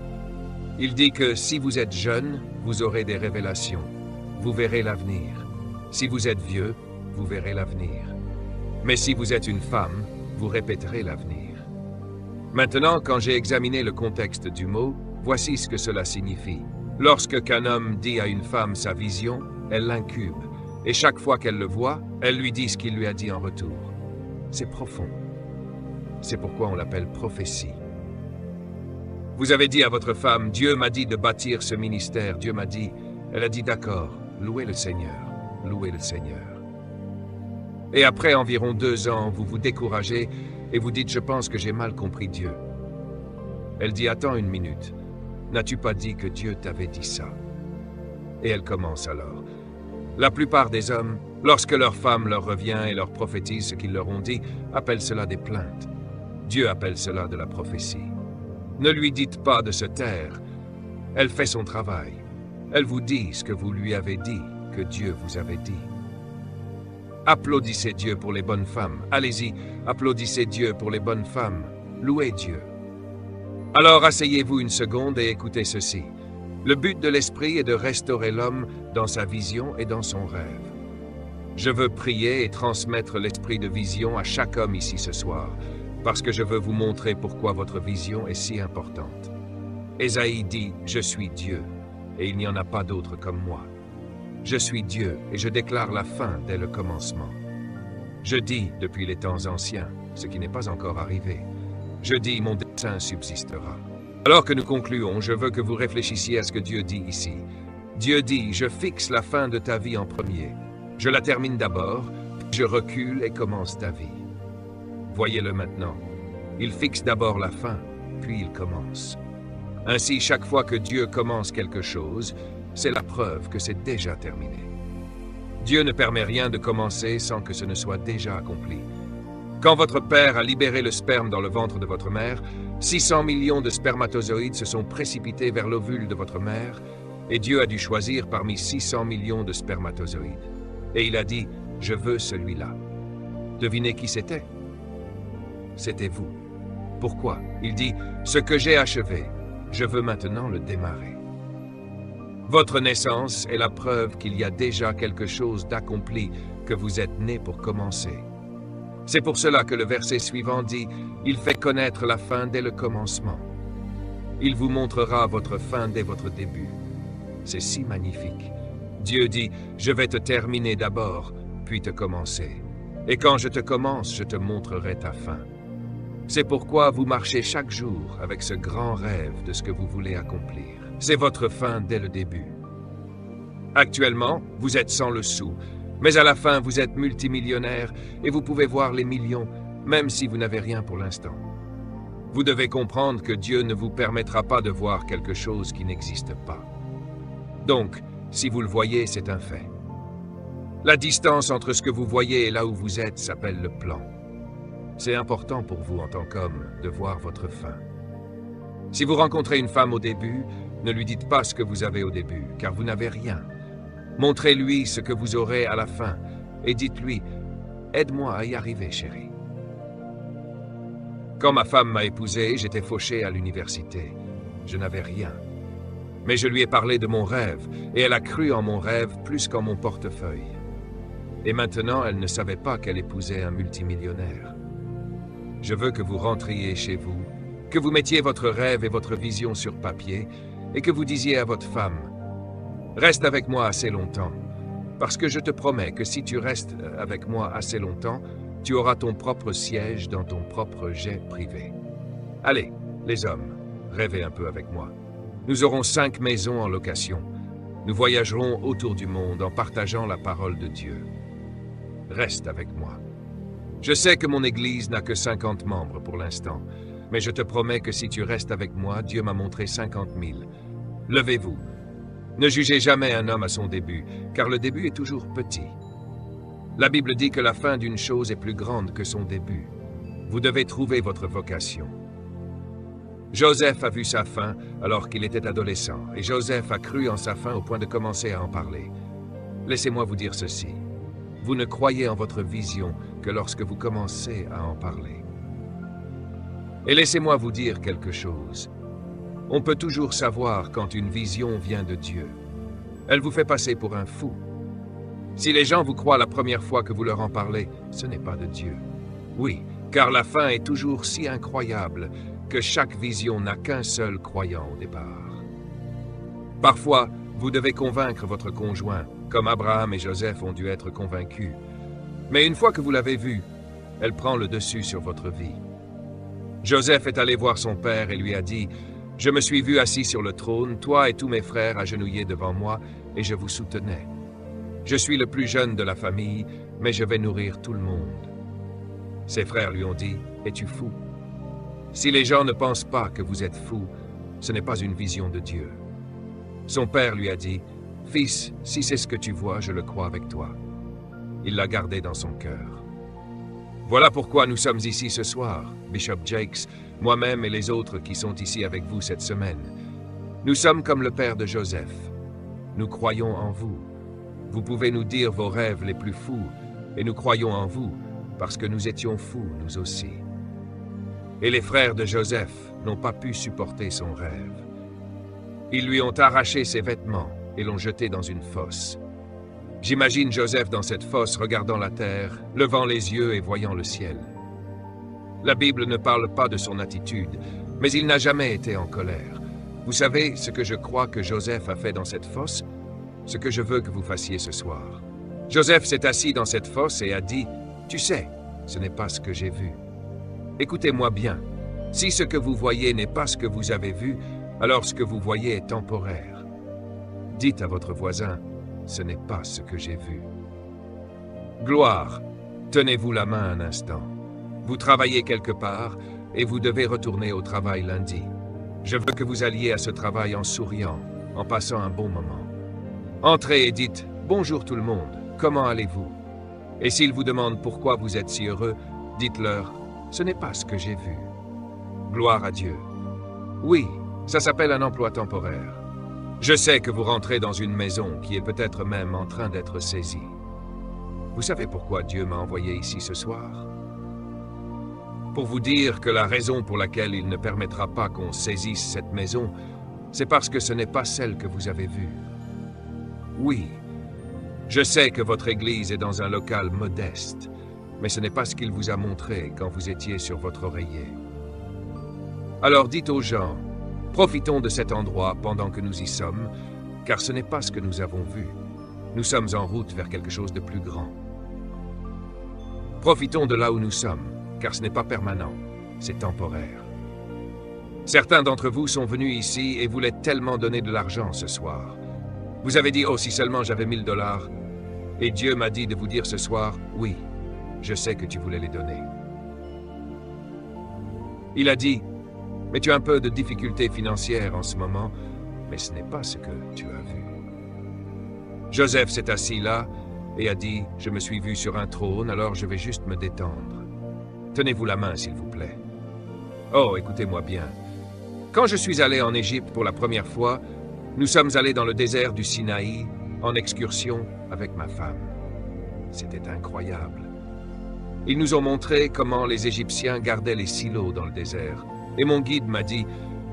Il dit que si vous êtes jeune, vous aurez des révélations. Vous verrez l'avenir. Si vous êtes vieux, vous verrez l'avenir. Mais si vous êtes une femme, vous répéterez l'avenir. Maintenant, quand j'ai examiné le contexte du mot, voici ce que cela signifie. Lorsque qu'un homme dit à une femme sa vision, elle l'incube. Et chaque fois qu'elle le voit, elle lui dit ce qu'il lui a dit en retour. C'est profond. C'est pourquoi on l'appelle prophétie. Vous avez dit à votre femme, Dieu m'a dit de bâtir ce ministère. Dieu m'a dit, elle a dit d'accord, louez le Seigneur, louez le Seigneur. Et après environ 2 ans, vous vous découragez et vous dites, je pense que j'ai mal compris Dieu. Elle dit, attends une minute, n'as-tu pas dit que Dieu t'avait dit ça? Et elle commence alors. La plupart des hommes, lorsque leur femme leur revient et leur prophétise ce qu'ils leur ont dit, appellent cela des plaintes. Dieu appelle cela de la prophétie. Ne lui dites pas de se taire. Elle fait son travail. Elle vous dit ce que vous lui avez dit, que Dieu vous avait dit. Applaudissez Dieu pour les bonnes femmes. Allez-y, applaudissez Dieu pour les bonnes femmes. Louez Dieu. Alors asseyez-vous une seconde et écoutez ceci. Le but de l'Esprit est de restaurer l'homme dans sa vision et dans son rêve. Je veux prier et transmettre l'esprit de vision à chaque homme ici ce soir, parce que je veux vous montrer pourquoi votre vision est si importante. Ésaïe dit « Je suis Dieu, et il n'y en a pas d'autre comme moi. Je suis Dieu, et je déclare la fin dès le commencement. Je dis depuis les temps anciens, ce qui n'est pas encore arrivé. Je dis mon dessein subsistera. » Alors que nous concluons, je veux que vous réfléchissiez à ce que Dieu dit ici. Dieu dit « Je fixe la fin de ta vie en premier. Je la termine d'abord, puis je recule et commence ta vie. » Voyez-le maintenant. Il fixe d'abord la fin, puis il commence. Ainsi, chaque fois que Dieu commence quelque chose, c'est la preuve que c'est déjà terminé. Dieu ne permet rien de commencer sans que ce ne soit déjà accompli. Quand votre père a libéré le sperme dans le ventre de votre mère, 600 millions de spermatozoïdes se sont précipités vers l'ovule de votre mère, et Dieu a dû choisir parmi 600 millions de spermatozoïdes. Et il a dit, « Je veux celui-là. » Devinez qui c'était? C'était vous. Pourquoi? Il dit, « Ce que j'ai achevé, je veux maintenant le démarrer. » Votre naissance est la preuve qu'il y a déjà quelque chose d'accompli, que vous êtes né pour commencer. C'est pour cela que le verset suivant dit « Il fait connaître la fin dès le commencement. Il vous montrera votre fin dès votre début. » C'est si magnifique. Dieu dit « Je vais te terminer d'abord, puis te commencer. Et quand je te commence, je te montrerai ta fin. » C'est pourquoi vous marchez chaque jour avec ce grand rêve de ce que vous voulez accomplir. C'est votre fin dès le début. Actuellement, vous êtes sans le sou, mais à la fin, vous êtes multimillionnaire et vous pouvez voir les millions, même si vous n'avez rien pour l'instant. Vous devez comprendre que Dieu ne vous permettra pas de voir quelque chose qui n'existe pas. Donc, si vous le voyez, c'est un fait. La distance entre ce que vous voyez et là où vous êtes s'appelle le plan. C'est important pour vous en tant qu'homme de voir votre fin. Si vous rencontrez une femme au début, ne lui dites pas ce que vous avez au début, car vous n'avez rien. Montrez-lui ce que vous aurez à la fin et dites-lui « Aide-moi à y arriver, chérie. » Quand ma femme m'a épousé, j'étais fauché à l'université. Je n'avais rien. Mais je lui ai parlé de mon rêve, et elle a cru en mon rêve plus qu'en mon portefeuille. Et maintenant, elle ne savait pas qu'elle épousait un multimillionnaire. Je veux que vous rentriez chez vous, que vous mettiez votre rêve et votre vision sur papier, et que vous disiez à votre femme « Reste avec moi assez longtemps, parce que je te promets que si tu restes avec moi assez longtemps, tu auras ton propre siège dans ton propre jet privé. Allez, les hommes, rêvez un peu avec moi. Nous aurons 5 maisons en location. Nous voyagerons autour du monde en partageant la parole de Dieu. Reste avec moi. Je sais que mon Église n'a que 50 membres pour l'instant, mais je te promets que si tu restes avec moi, Dieu m'a montré 50 000. Levez-vous. Ne jugez jamais un homme à son début, car le début est toujours petit. La Bible dit que la fin d'une chose est plus grande que son début. Vous devez trouver votre vocation. Joseph a vu sa fin alors qu'il était adolescent, et Joseph a cru en sa fin au point de commencer à en parler. Laissez-moi vous dire ceci. Vous ne croyez en votre vision que lorsque vous commencez à en parler. Et laissez-moi vous dire quelque chose. On peut toujours savoir quand une vision vient de Dieu. Elle vous fait passer pour un fou. Si les gens vous croient la première fois que vous leur en parlez, ce n'est pas de Dieu. Oui, car la fin est toujours si incroyable que chaque vision n'a qu'un seul croyant au départ. Parfois, vous devez convaincre votre conjoint, comme Abraham et Joseph ont dû être convaincus. Mais une fois que vous l'avez vue, elle prend le dessus sur votre vie. Joseph est allé voir son père et lui a dit « Je me suis vu assis sur le trône, toi et tous mes frères agenouillés devant moi, et je vous soutenais. Je suis le plus jeune de la famille, mais je vais nourrir tout le monde. » Ses frères lui ont dit « Es-tu fou? Si les gens ne pensent pas que vous êtes fou, ce n'est pas une vision de Dieu. » Son père lui a dit « Fils, si c'est ce que tu vois, je le crois avec toi. » Il l'a gardé dans son cœur. Voilà pourquoi nous sommes ici ce soir, Bishop Jakes, moi-même et les autres qui sont ici avec vous cette semaine. Nous sommes comme le père de Joseph. Nous croyons en vous. Vous pouvez nous dire vos rêves les plus fous, et nous croyons en vous, parce que nous étions fous, nous aussi. Et les frères de Joseph n'ont pas pu supporter son rêve. Ils lui ont arraché ses vêtements et l'ont jeté dans une fosse. J'imagine Joseph dans cette fosse regardant la terre, levant les yeux et voyant le ciel. La Bible ne parle pas de son attitude, mais il n'a jamais été en colère. Vous savez ce que je crois que Joseph a fait dans cette fosse? Ce que je veux que vous fassiez ce soir. Joseph s'est assis dans cette fosse et a dit « Tu sais, ce n'est pas ce que j'ai vu. » Écoutez-moi bien. Si ce que vous voyez n'est pas ce que vous avez vu, alors ce que vous voyez est temporaire. Dites à votre voisin « Ce n'est pas ce que j'ai vu. » Gloire, tenez-vous la main un instant. Vous travaillez quelque part et vous devez retourner au travail lundi. Je veux que vous alliez à ce travail en souriant, en passant un bon moment. Entrez et dites « Bonjour tout le monde, comment allez-vous » Et s'ils vous demandent pourquoi vous êtes si heureux, dites-leur « Ce n'est pas ce que j'ai vu. » Gloire à Dieu. Oui, ça s'appelle un emploi temporaire. Je sais que vous rentrez dans une maison qui est peut-être même en train d'être saisie. Vous savez pourquoi Dieu m'a envoyé ici ce soir? Pour vous dire que la raison pour laquelle il ne permettra pas qu'on saisisse cette maison, c'est parce que ce n'est pas celle que vous avez vue. Oui, je sais que votre église est dans un local modeste, mais ce n'est pas ce qu'il vous a montré quand vous étiez sur votre oreiller. Alors dites aux gens, profitons de cet endroit pendant que nous y sommes, car ce n'est pas ce que nous avons vu. Nous sommes en route vers quelque chose de plus grand. Profitons de là où nous sommes, car ce n'est pas permanent, c'est temporaire. Certains d'entre vous sont venus ici et voulaient tellement donner de l'argent ce soir. Vous avez dit, oh, si seulement j'avais 1000 $. Et Dieu m'a dit de vous dire ce soir, oui, je sais que tu voulais les donner. Il a dit, mais tu as un peu de difficultés financières en ce moment, mais ce n'est pas ce que tu as vu. Joseph s'est assis là et a dit, je me suis vu sur un trône, alors je vais juste me détendre. Tenez-vous la main, s'il vous plaît. Oh, écoutez-moi bien. Quand je suis allé en Égypte pour la première fois, nous sommes allés dans le désert du Sinaï, en excursion avec ma femme. C'était incroyable. Ils nous ont montré comment les Égyptiens gardaient les silos dans le désert. Et mon guide m'a dit,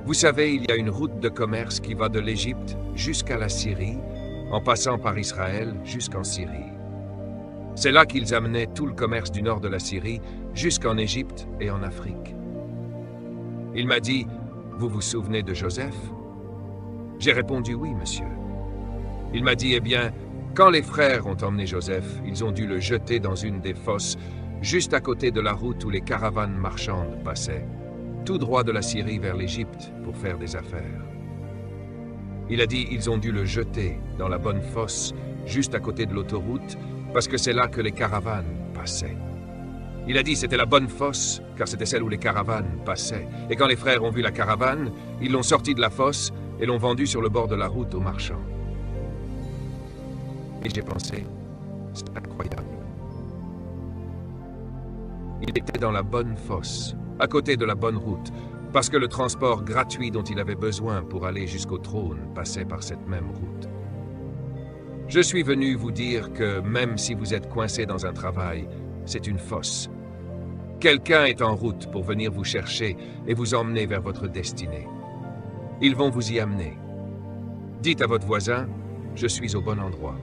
vous savez, il y a une route de commerce qui va de l'Égypte jusqu'à la Syrie, en passant par Israël jusqu'en Syrie. C'est là qu'ils amenaient tout le commerce du nord de la Syrie jusqu'en Égypte et en Afrique. Il m'a dit, vous vous souvenez de Joseph? J'ai répondu oui, monsieur. Il m'a dit, eh bien, quand les frères ont emmené Joseph, ils ont dû le jeter dans une des fosses, juste à côté de la route où les caravanes marchandes passaient, tout droit de la Syrie vers l'Égypte pour faire des affaires. Il a dit, ils ont dû le jeter dans la bonne fosse, juste à côté de l'autoroute, parce que c'est là que les caravanes passaient. Il a dit c'était la bonne fosse, car c'était celle où les caravanes passaient. Et quand les frères ont vu la caravane, ils l'ont sortie de la fosse et l'ont vendue sur le bord de la route aux marchands. Et j'ai pensé, c'est incroyable. Il était dans la bonne fosse, à côté de la bonne route, parce que le transport gratuit dont il avait besoin pour aller jusqu'au trône passait par cette même route. Je suis venu vous dire que même si vous êtes coincé dans un travail, c'est une fosse. Quelqu'un est en route pour venir vous chercher et vous emmener vers votre destinée. Ils vont vous y amener. Dites à votre voisin, je suis au bon endroit.